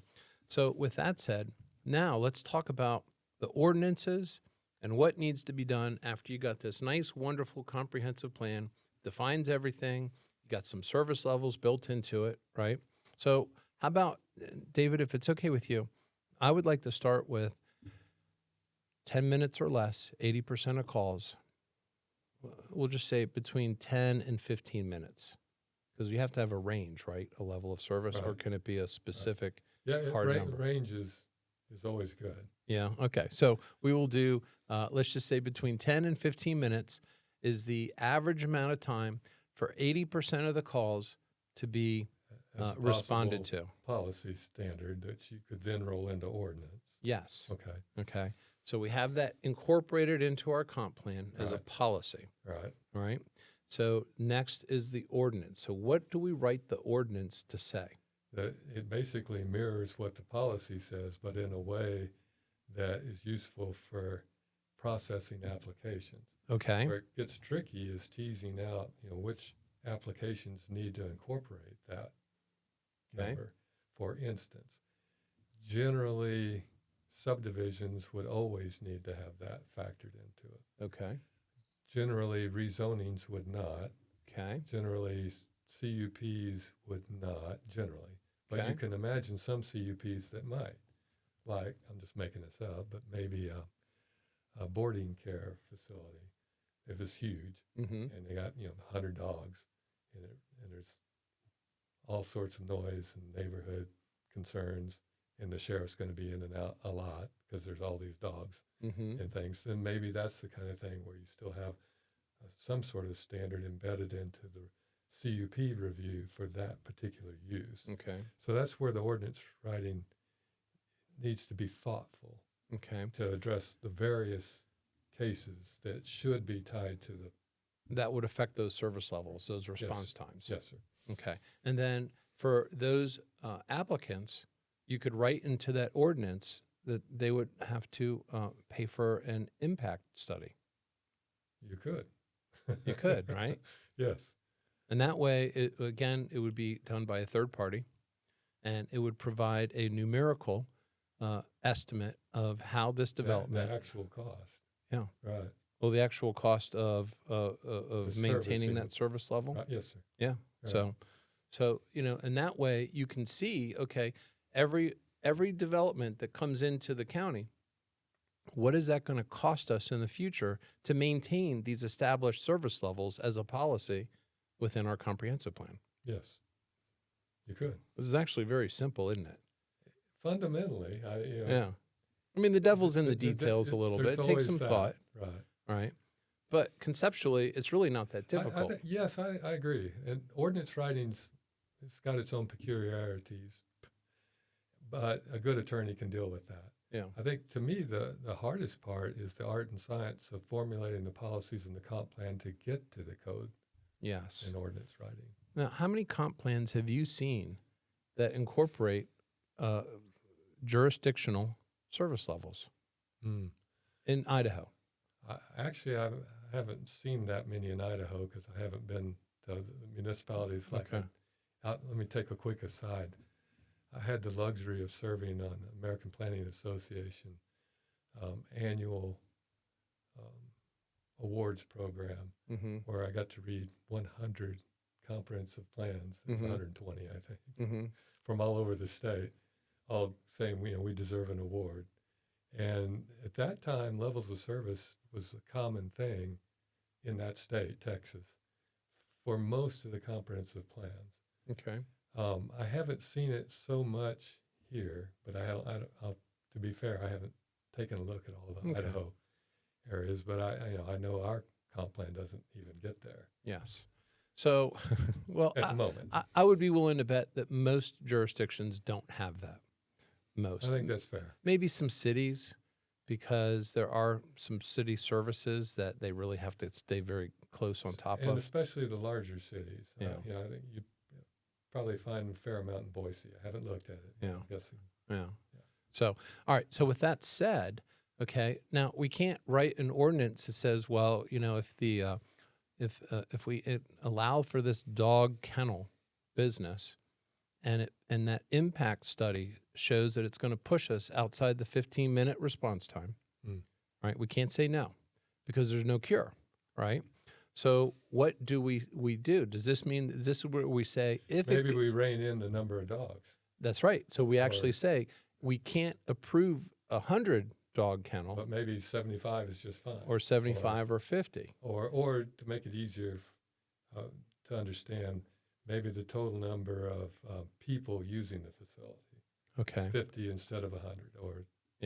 So with that said, now let's talk about the ordinances and what needs to be done after you got this nice, wonderful, comprehensive plan, defines everything, you got some service levels built into it, right? So how about, David, if it's okay with you, I would like to start with 10 minutes or less, 80% of calls. We'll just say between 10 and 15 minutes. Because you have to have a range, right? A level of service, or Right. can it be a specific Yeah, hard number? range is always good. Yeah, okay. So we will do, let's just say between 10 and 15 minutes is the average amount of time for 80% of the calls to be As a responded possible to. policy standard that you could then roll into ordinance. Yes. Okay. Okay. So we have that incorporated into our comp plan as a Right. policy, Right. all right? So next is the ordinance. So what do we write the ordinance to say? That it basically mirrors what the policy says, but in a way that is useful for processing applications. Okay. Where it gets tricky is teasing out, which applications need to incorporate that Okay. number. For instance, generally subdivisions would always need to have that factored into it. Okay. Generally rezonings would not. Okay. Generally CUPs would not, generally. But Okay. you can imagine some CUPs that might. Like, I'm just making this up, but maybe a boarding care facility, if it's huge, Mm-hmm. and they got, 100 dogs, and there's all sorts of noise and neighborhood concerns, and the sheriff's going to be in and out a lot because there's all these dogs Mm-hmm. and things, then maybe that's the kind of thing where you still have some sort of standard embedded into the CUP review for that particular use. Okay. So that's where the ordinance writing needs to be thoughtful Okay. to address the various cases that should be tied to the. That would affect those service levels, those response times. Yes, sir. Okay. And then for those applicants, you could write into that ordinance that they would have to pay for an impact study. You could. You could, right? Yes. And that way, it would be done by a third party, and it would provide a numerical estimate of how this development, The actual cost. Yeah. Right. well, the actual cost of maintaining servicing. that service level. Yes, sir. Yeah. Right. So in that way you can see, okay, every development that comes into the county, what is that going to cost us in the future to maintain these established service levels as a policy within our comprehensive plan? Yes, you could. This is actually very simple, isn't it? Fundamentally, Yeah. I mean, the devil's in the details a little bit. There's It takes always some that, thought, right? right? But conceptually, it's really not that difficult. Yes, I agree. And ordinance writing's it's got its own peculiarities, but a good attorney can deal with that. Yeah. I think to me the hardest part is the art and science of formulating the policies in the comp plan to get to the code Yes. and ordinance writing. Now, how many comp plans have you seen that incorporate jurisdictional service levels in Idaho? I haven't seen that many in Idaho because I haven't been to the municipalities like Okay. that. Let me take a quick aside. I had the luxury of serving on the American Planning Association annual awards program Mm-hmm. where I got to read 100 comprehensive plans, it was 120, I think, Mm-hmm. from all over the state, all saying we deserve an award. And at that time, levels of service was a common thing in that state, Texas, for most of the comprehensive plans. Okay. I haven't seen it so much here, but to be fair, I haven't taken a look at all the Idaho areas, but I know our comp plan doesn't even get there. Yes. So, well, at the moment. I would be willing to bet that most jurisdictions don't have that. Most. I think that's fair. Maybe some cities, because there are some city services that they really have to stay very close on top and of. especially the larger cities. Yeah. I think you probably find a fair amount in Boise. I haven't looked at it. Yeah. I'm guessing. Yeah. So, all right. So with that said, okay, now we can't write an ordinance that says, well, if we allow for this dog kennel business, and that impact study shows that it's going to push us outside the 15-minute response time, right? We can't say no because there's no cure, right? So what do we do? Does this mean this is where we say maybe we rein in the number of dogs? That's right. So we actually say we can't approve 100 dog kennel, But maybe 75 is just fine. or 75 or 50. Or to make it easier to understand, maybe the total number of people using the facility Okay. is 50 instead of 100, or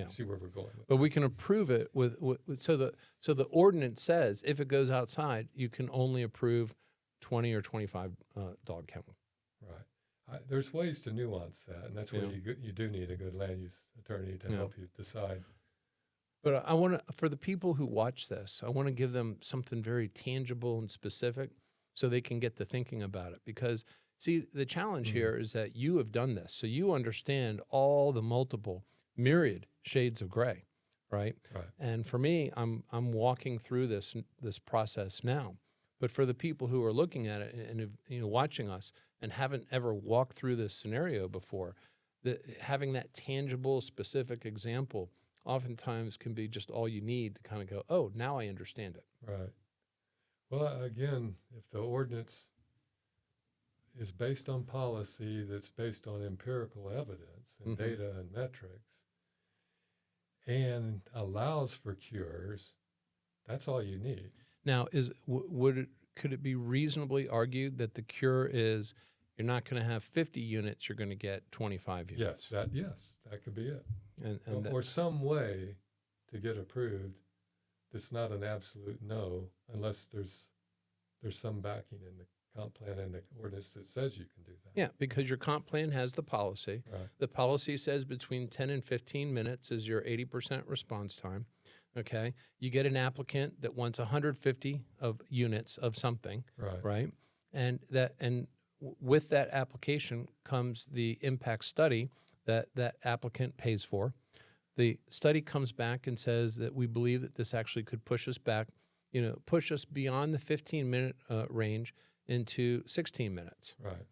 see where we're going with But we this. can approve it with so the ordinance says if it goes outside, you can only approve 20 or 25 dog kennel. Right. There's ways to nuance that, and that's where Yeah. you do need a good land use attorney to help you decide. But I want to, for the people who watch this, I want to give them something very tangible and specific so they can get to thinking about it. Because, see, the challenge here is that you have done this. So you understand all the multiple myriad shades of gray, right? Right. And for me, I'm walking through this process now. But for the people who are looking at it and watching us and haven't ever walked through this scenario before, having that tangible, specific example oftentimes can be just all you need to kind of go, oh, now I understand it. Right. Well, again, if the ordinance is based on policy that's based on empirical evidence and data and metrics and allows for cures, that's all you need. Now, could it be reasonably argued that the cure is you're not going to have 50 units, you're going to get 25 units? Yes, that could be it. And or some way to get approved that's not an absolute no, unless there's some backing in the comp plan and the ordinance that says you can do that. yeah, because your comp plan has the policy. Right. The policy says between 10 and 15 minutes is your 80% response time. Okay, you get an applicant that wants 150 of units of something, right? And with that application comes the impact study that applicant pays for. The study comes back and says that we believe that this actually could push us back, push us beyond the 15-minute range into 16 minutes. Right.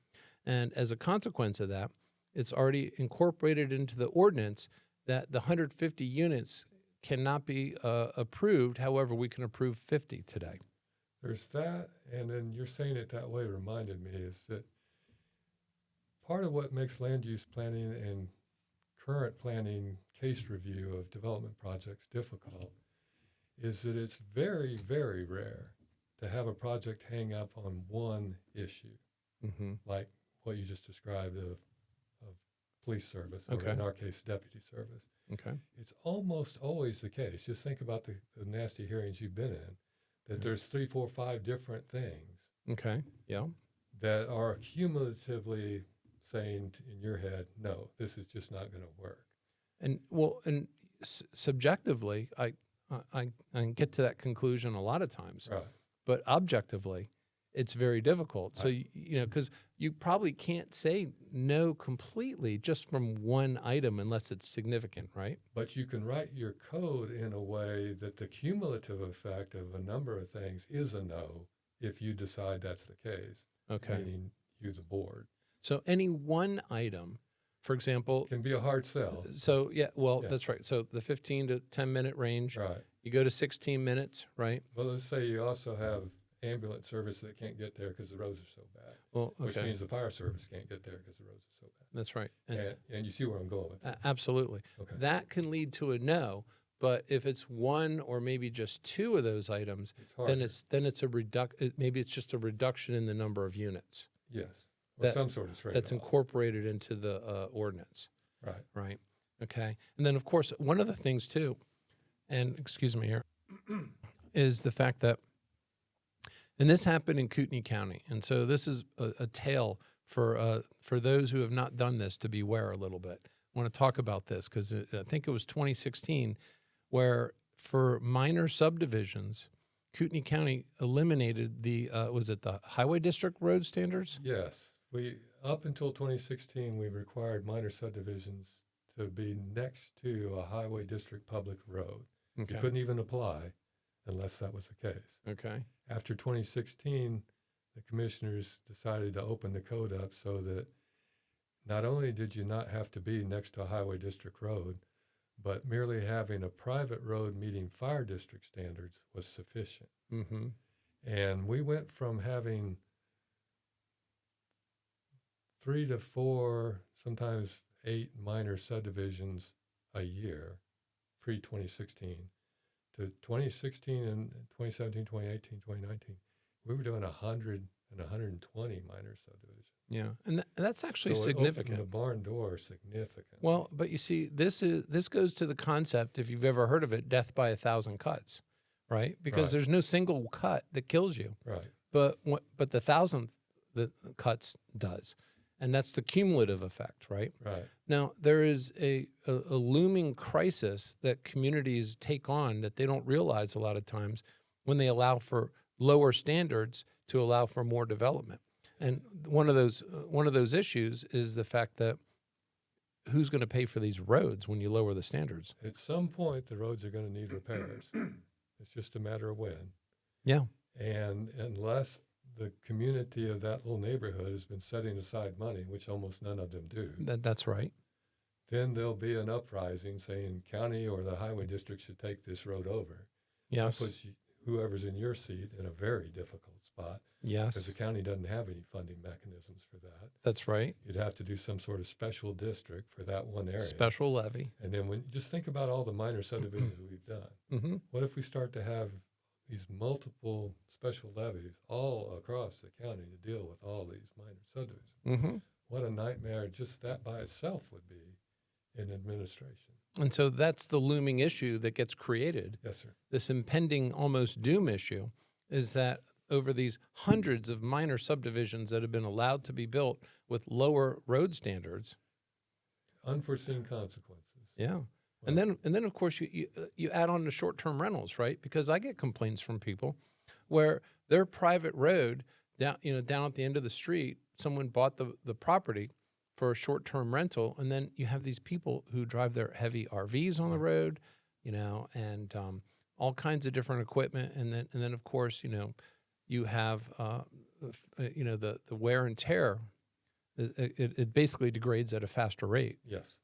And as a consequence of that, it's already incorporated into the ordinance that the 150 units cannot be approved. However, we can approve 50 today. There's that, and then you're saying it that way reminded me is that part of what makes land use planning and current planning case review of development projects difficult is that it's very, very rare to have a project hang up on one issue, like what you just described of police service, or in our case, deputy service. Okay. It's almost always the case. Just think about the nasty hearings you've been in, that there's 3, 4, 5 different things Okay. Yeah. that are cumulatively saying in your head, no, this is just not going to work. And subjectively, I get to that conclusion a lot of times. Right. But objectively, it's very difficult. So, because you probably can't say no completely just from one item unless it's significant, right? But you can write your code in a way that the cumulative effect of a number of things is a no if you decide that's the case. Okay. Meaning you, the board. So any one item, for example, can be a hard sell. So, that's right. So the 15 to 10 minute range, Right. You go to 16 minutes, right? Well, let's say you also have ambulance service that can't get there because the roads are so bad. Well, okay. Which means the fire service can't get there because the roads are so bad. That's right. And you see where I'm going with that. Absolutely. Okay. That can lead to a no, but if it's one or maybe just two of those items, then it's a maybe it's just a reduction in the number of units. Yes. Or some sort of trade-off. That's incorporated into the ordinance. Right. Right. Okay. And then, of course, one of the things too, and excuse me here, is the fact that, and this happened in Kootenai County, and so this is a tale for those who have not done this to beware a little bit. I want to talk about this because I think it was 2016 where for minor subdivisions, Kootenai County eliminated the, was it the highway district road standards? Yes. Up until 2016, we required minor subdivisions to be next to a highway district public road. Okay. You couldn't even apply unless that was the case. Okay. After 2016, the commissioners decided to open the code up so that not only did you not have to be next to a highway district road, but merely having a private road meeting fire district standards was sufficient. Mm-hmm. And we went from having 3 to 4, sometimes 8 minor subdivisions a year pre-2016 to 2016 and 2017, 2018, 2019. We were doing 100 and 120 minor subdivisions. Yeah, and that's actually so significant. It opened the barn door significantly. Well, but you see, this goes to the concept, if you've ever heard of it, death by 1,000 cuts, right? Because there's no single cut that kills you. Right. But the 1,000th the cuts does. And that's the cumulative effect, right? Right. Now, there is a looming crisis that communities take on that they don't realize a lot of times when they allow for lower standards to allow for more development. And one of those issues is the fact that who's going to pay for these roads when you lower the standards? At some point, the roads are going to need repairs. It's just a matter of when. Yeah. And unless the community of that little neighborhood has been setting aside money, which almost none of them do. That's right. Then there'll be an uprising saying county or the highway district should take this road over. Yes. That puts whoever's in your seat in a very difficult spot. Yes. Because the county doesn't have any funding mechanisms for that. That's right. You'd have to do some sort of special district for that one area. Special levy. And then just think about all the minor subdivisions we've done. Mm-hmm. What if we start to have these multiple special levies all across the county to deal with all these minor subdivisions? Mm-hmm. What a nightmare just that by itself would be in administration. And so that's the looming issue that gets created. Yes, sir. This impending almost doom issue is that over these hundreds of minor subdivisions that have been allowed to be built with lower road standards. Unforeseen consequences. Yeah. And then of course you add on the short-term rentals, right? Because I get complaints from people where their private road down at the end of the street, someone bought the property for a short-term rental, and then you have these people who drive their heavy RVs on the road, and all kinds of different equipment, and then of course you have the wear and tear. It basically degrades at a faster rate. Yes.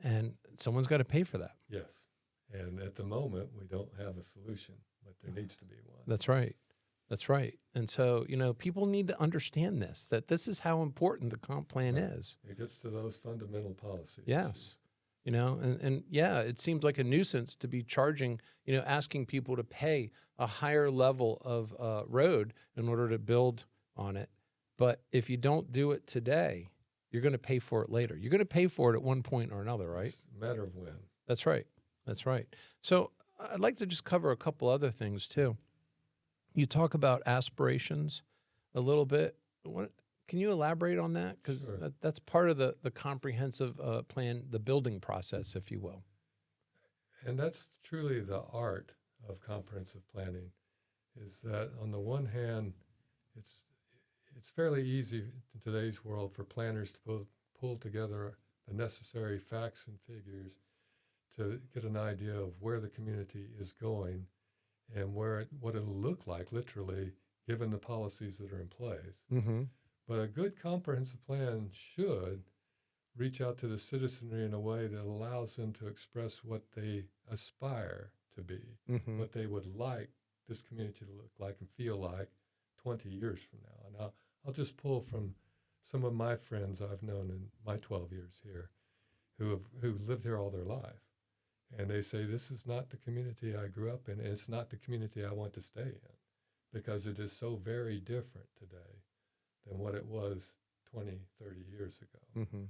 And someone's got to pay for that. Yes. And at the moment, we don't have a solution, but there needs to be one. That's right. That's right. And so, people need to understand that this is how important the comp plan is. It gets to those fundamental policies. Yes. you know, and yeah, it seems like a nuisance to be charging, asking people to pay a higher level of road in order to build on it. But if you don't do it today, you're going to pay for it later. You're going to pay for it at one point or another, right? It's a matter of when. That's right. That's right. So I'd like to just cover a couple other things too. You talk about aspirations a little bit. Can you elaborate on that? Because Sure. that's part of the comprehensive plan, the building process, if you will. And that's truly the art of comprehensive planning, is that on the one hand, it's fairly easy in today's world for planners to pull together the necessary facts and figures to get an idea of where the community is going and what it'll look like, literally, given the policies that are in place. Mm-hmm. But a good comprehensive plan should reach out to the citizenry in a way that allows them to express what they aspire to be, Mm-hmm. what they would like this community to look like and feel like 20 years from now. And I'll just pull from some of my friends I've known in my 12 years here who lived here all their life. And they say, this is not the community I grew up in, and it's not the community I want to stay in, because it is so very different today than what it was 20, 30 years ago. Mm-hmm.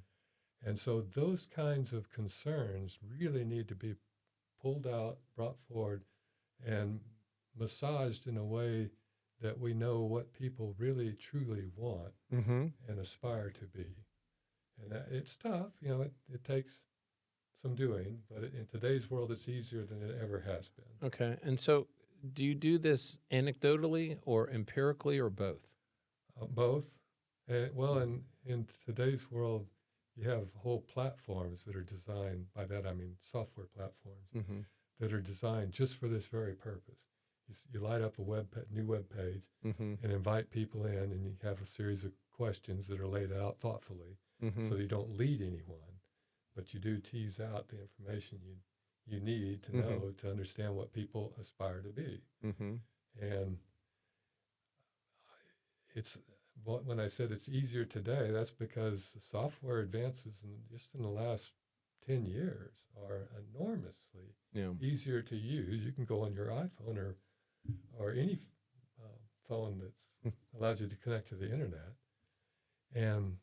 And so those kinds of concerns really need to be pulled out, brought forward, and massaged in a way that we know what people really, truly want Mm-hmm. and aspire to be. And it's tough, it takes some doing, but in today's world, it's easier than it ever has been. Okay. And so do you do this anecdotally or empirically or both? Both. Well, in today's world, you have whole platforms that are designed, by that I mean software platforms, Mm-hmm. that are designed just for this very purpose. You light up a new web page Mm-hmm. and invite people in, and you have a series of questions that are laid out thoughtfully Mm-hmm. so you don't lead anyone, but you do tease out the information you need to know to understand what people aspire to be. Mm-hmm. And when I said it's easier today, that's because the software advances just in the last 10 years are enormously easier to use. You can go on your iPhone or any phone that allows you to connect to the internet and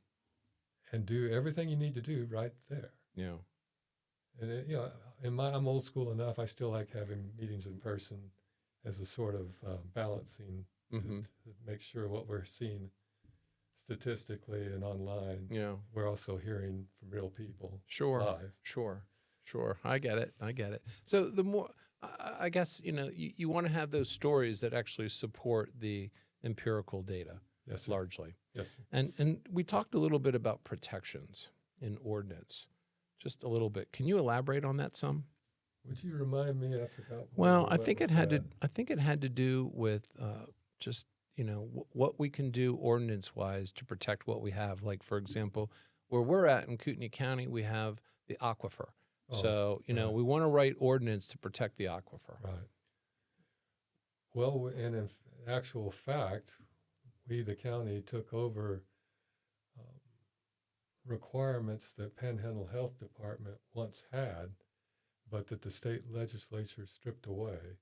do everything you need to do right there. Yeah. And I'm old school enough. I still like having meetings in person as a sort of balancing to make sure what we're seeing statistically and online, we're also hearing from real people live. Sure. I get it. So the more, I guess, you want to have those stories that actually support the empirical data. Yes, sir. Largely. Yes, sir. And we talked a little bit about protections in ordinance, just a little bit. Can you elaborate on that some? Would you remind me? I forgot. Well, I think it had to do with just what we can do ordinance wise to protect what we have. Like, for example, where we're at in Kootenai County, we have the aquifer. So right. we want to write ordinance to protect the aquifer. Right. Well, and in actual fact, we, the county, took over requirements that Panhandle Health Department once had, but that the state legislature stripped away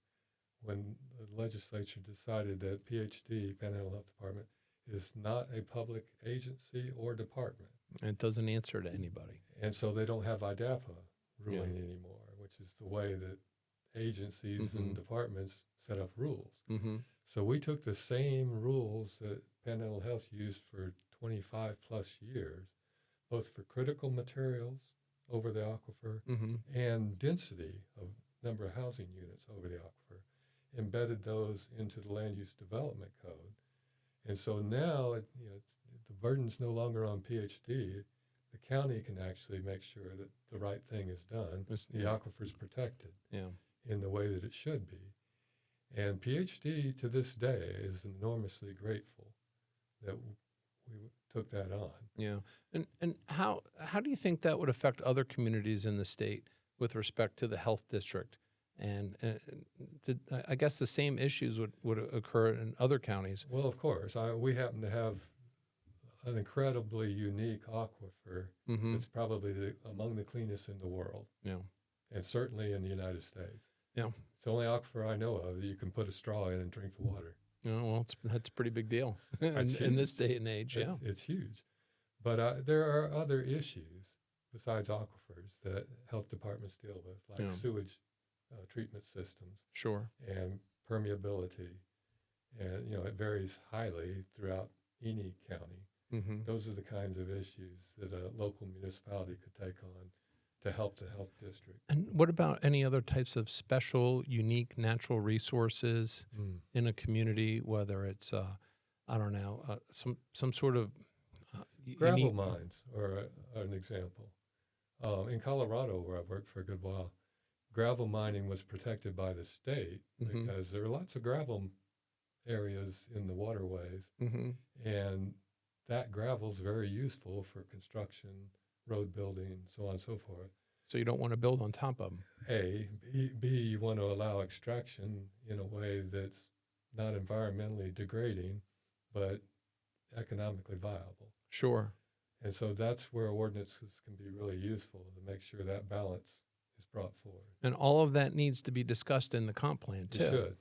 when the legislature decided that PhD, Panhandle Health Department, is not a public agency or department. And it doesn't answer to anybody. And so they don't have IDAPA ruling anymore, which is the way that agencies and departments set up rules. Mm-hmm. So we took the same rules that Panhandle Health used for 25 plus years, both for critical materials over the aquifer and density of number of housing units over the aquifer, embedded those into the land use development code. And so now the burden's no longer on PhD. The county can actually make sure that the right thing is done. The aquifer's protected in the way that it should be. And PhD to this day is enormously grateful that we took that on. Yeah. And how do you think that would affect other communities in the state with respect to the health district? And I guess the same issues would occur in other counties. Well, of course. We happen to have an incredibly unique aquifer. Mm-hmm. It's probably among the cleanest in the world, Yeah. and certainly in the United States. Yeah. It's the only aquifer I know of that you can put a straw in and drink the water. Yeah, well, that's a pretty big deal It's in this huge. day and age. Yeah. It's huge. But there are other issues besides aquifers that health departments deal with, like Yeah. sewage treatment systems Sure. and permeability. And, it varies highly throughout any county. Mm-hmm. Those are the kinds of issues that a local municipality could take on to help the health district. And what about any other types of special, unique natural resources in a community, whether it's, I don't know, some sort of Gravel unique mines are an example. In Colorado, where I've worked for a good while, gravel mining was protected by the state Mhm. because there are lots of gravel areas in the waterways, Mm-hmm. and that gravel is very useful for construction, road building, so on and so forth. So you don't want to build on top of them. B, you want to allow extraction in a way that's not environmentally degrading, but economically viable. Sure. And so that's where ordinances can be really useful to make sure that balance is brought forward. And all of that needs to be discussed in the comp plan too. It should.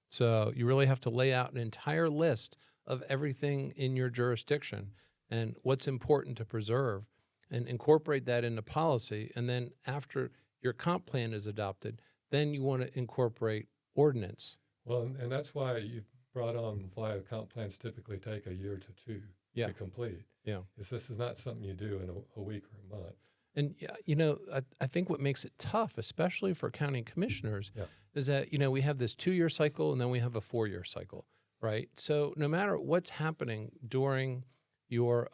So you really have to lay out an entire list of everything in your jurisdiction and what's important to preserve and incorporate that into policy. And then after your comp plan is adopted, then you want to incorporate ordinance. Well, and that's why you've brought on why comp plans typically take a year to two to complete. Yeah. This is not something you do in a week or a month. And, I think what makes it tough, especially for county commissioners, is that, we have this 2-year cycle and then we have a 4-year cycle, right? So no matter what's happening during your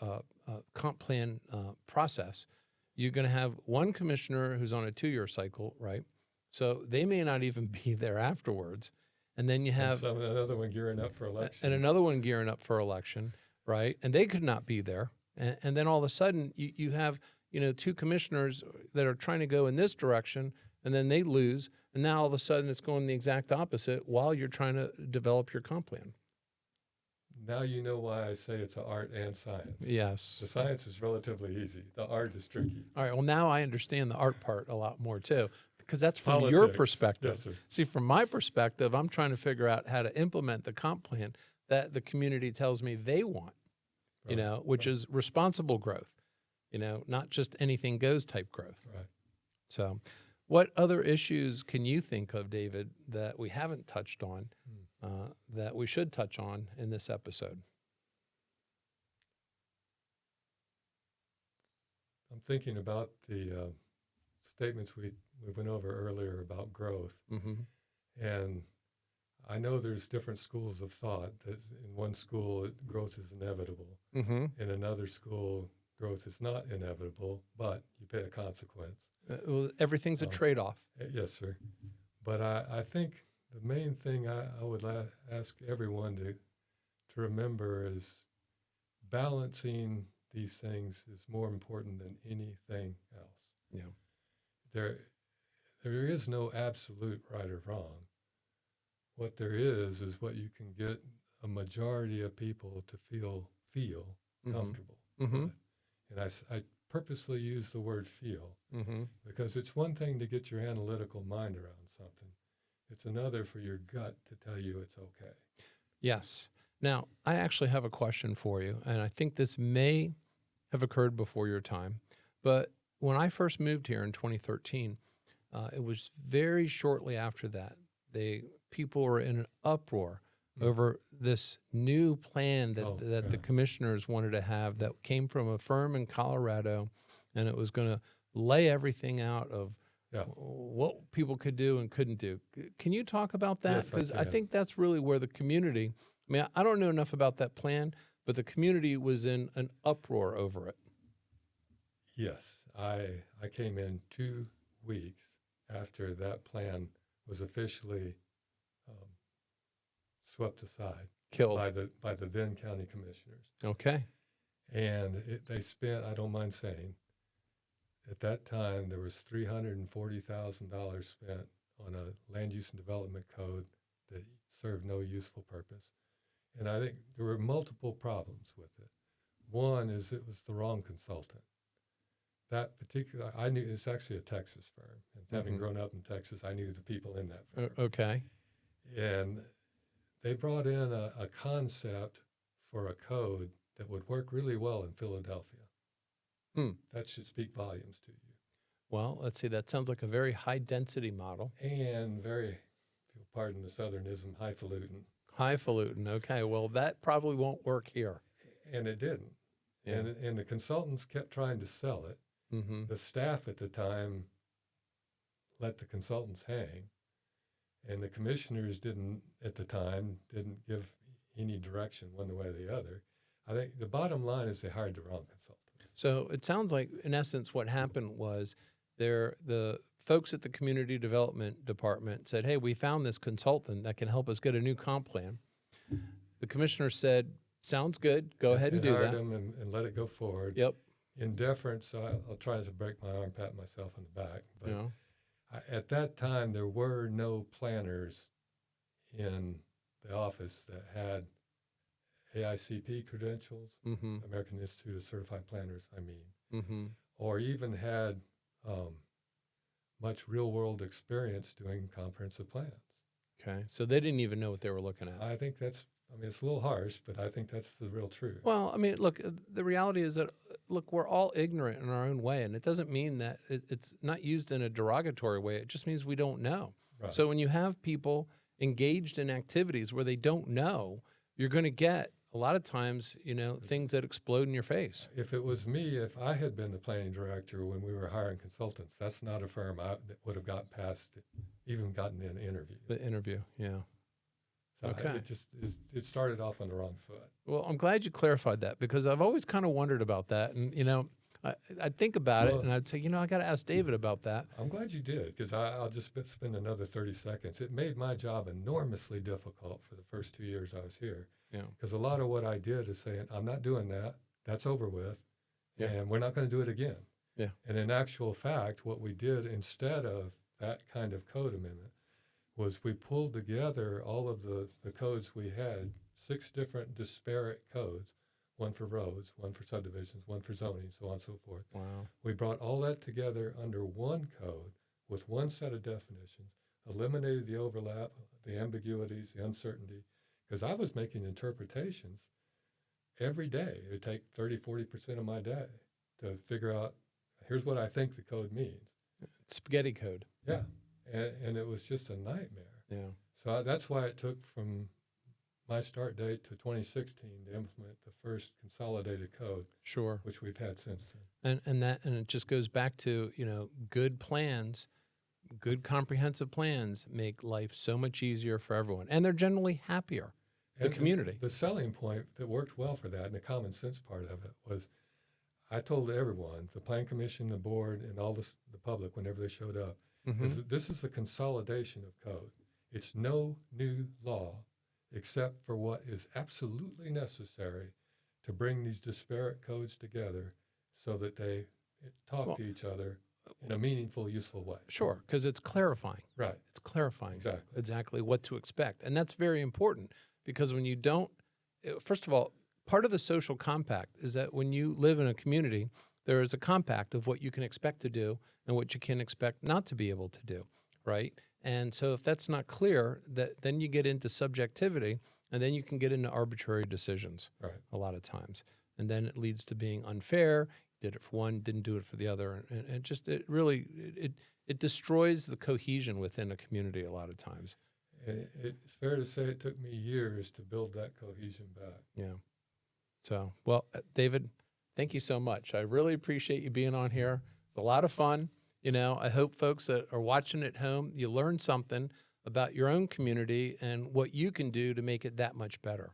comp plan process, you're going to have one commissioner who's on a 2-year cycle, right? So they may not even be there afterwards. And then you have another one gearing up for election. And another one gearing up for election, right? And they could not be there. And then all of a sudden you have, 2 commissioners that are trying to go in this direction, and then they lose. And now all of a sudden it's going the exact opposite while you're trying to develop your comp plan. Now you know why I say it's an art and science. Yes. The science is relatively easy. The art is tricky. All right. Well, now I understand the art part a lot more too, because that's from your Politics. perspective. Yes, sir. See, from my perspective, I'm trying to figure out how to implement the comp plan that the community tells me they want, which is responsible growth, not just anything goes type growth. Right. So what other issues can you think of, David, that we haven't touched on that we should touch on in this episode? I'm thinking about the statements we went over earlier about growth. Mm-hmm. And I know there's different schools of thought. That in one school, growth is inevitable. Mm-hmm. In another school, growth is not inevitable, but you pay a consequence. Well, everything's a trade-off. Yes, sir. But I think the main thing I would ask everyone to remember is balancing these things is more important than anything else. Yeah. There is no absolute right or wrong. What there is what you can get a majority of people to feel comfortable. Mm-hmm. with. And I purposely use the word feel Mm-hmm. because it's one thing to get your analytical mind around something. It's another for your gut to tell you it's okay. Yes. Now, I actually have a question for you, and I think this may have occurred before your time, but when I first moved here in 2013, it was very shortly after that. People were in an uproar over this new plan that the commissioners wanted to have that came from a firm in Colorado, and it was going to lay everything out of what people could do and couldn't do. Can you talk about that? Yes, Because I I can. think that's really where the community, I don't know enough about that plan, but the community was in an uproar over it. Yes, I came in 2 weeks after that plan was officially swept aside Killed. by the then county commissioners. Okay. And they spent, I don't mind saying, at that time there was $340,000 spent on a land use and development code that served no useful purpose. And I think there were multiple problems with it. One is it was the wrong consultant. That particular, I knew it's actually a Texas firm. And having grown up in Texas, I knew the people in that firm. Okay. And they brought in a concept for a code that would work really well in Philadelphia. That should speak volumes to you. Well, let's see. That sounds like a very high density model. And very, if you'll pardon the Southernism, highfalutin. Highfalutin. Okay. Well, that probably won't work here. And it didn't. Yeah. And the consultants kept trying to sell it. The staff at the time let the consultants hang. And the commissioners at the time, didn't give any direction one way or the other. I think the bottom line is they hired the wrong consultant. So it sounds like, in essence, what happened was the folks at the community development department said, hey, we found this consultant that can help us get a new comp plan. The commissioner said, sounds good. Go ahead and do hired that. them and let it go forward. Yep. In deference, I'll try to break my arm, pat myself on the back. But Yeah. at that time, there were no planners in the office that had AICP credentials, American Institute of Certified Planners, or even had much real-world experience doing comprehensive plans. Okay. So they didn't even know what they were looking at. I think it's a little harsh, but I think that's the real truth. Well, I mean, look, the reality is that, look, we're all ignorant in our own way, and it doesn't mean that it's not used in a derogatory way. It just means we don't know. Right. So when you have people engaged in activities where they don't know, you're going to get a lot of times, things that explode in your face. If it was me, if I had been the planning director when we were hiring consultants, that's not a firm that would have gotten past, even gotten an interview. The interview, yeah. So Okay. it started off on the wrong foot. Well, I'm glad you clarified that, because I've always kind of wondered about that. And, I'd think about it and I'd say, I got to ask David about that. I'm glad you did, because I'll just spend another 30 seconds. It made my job enormously difficult for the first 2 years I was here. Yeah. Because a lot of what I did is saying, I'm not doing that. That's over with. Yeah. And we're not going to do it again. Yeah. And in actual fact, what we did instead of that kind of code amendment was we pulled together all of the codes we had, 6 different disparate codes, one for roads, one for subdivisions, one for zoning, so on and so forth. Wow. We brought all that together under one code with one set of definitions, eliminated the overlap, the ambiguities, the uncertainty, because I was making interpretations every day. It would take 30-40% of my day to figure out, here's what I think the code means. Spaghetti code. Yeah, and it was just a nightmare. Yeah. So that's why it took from my start date to 2016 to implement the first consolidated code, Sure. which we've had since then. And it just goes back to, good plans, good comprehensive plans make life so much easier for everyone. And they're generally happier, the community. The selling point that worked well for that, and the common sense part of it, was I told everyone, the Plan Commission, the board, and all the public, whenever they showed up, this is a consolidation of code. It's no new law except for what is absolutely necessary to bring these disparate codes together so that they talk to each other in a meaningful, useful way. Sure, because it's clarifying. Right. It's clarifying Exactly what to expect. And that's very important, because when you don't, first of all, part of the social compact is that when you live in a community, there is a compact of what you can expect to do and what you can expect not to be able to do, right? And so if that's not clear, then you get into subjectivity, and then you can get into arbitrary decisions a lot of times. And then it leads to being unfair. Did it for one, didn't do it for the other. And it destroys the cohesion within a community a lot of times. It's fair to say it took me years to build that cohesion back. Yeah. So, well, David, thank you so much. I really appreciate you being on here. It's a lot of fun. I hope folks that are watching at home, you learn something about your own community and what you can do to make it that much better.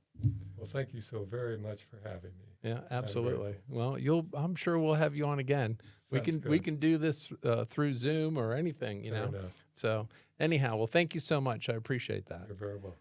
Well, thank you so very much for having me. Yeah, absolutely. Well, I'm sure we'll have you on again. We can do this through Zoom or anything, Fair enough. So anyhow, well, thank you so much. I appreciate that. You're very welcome.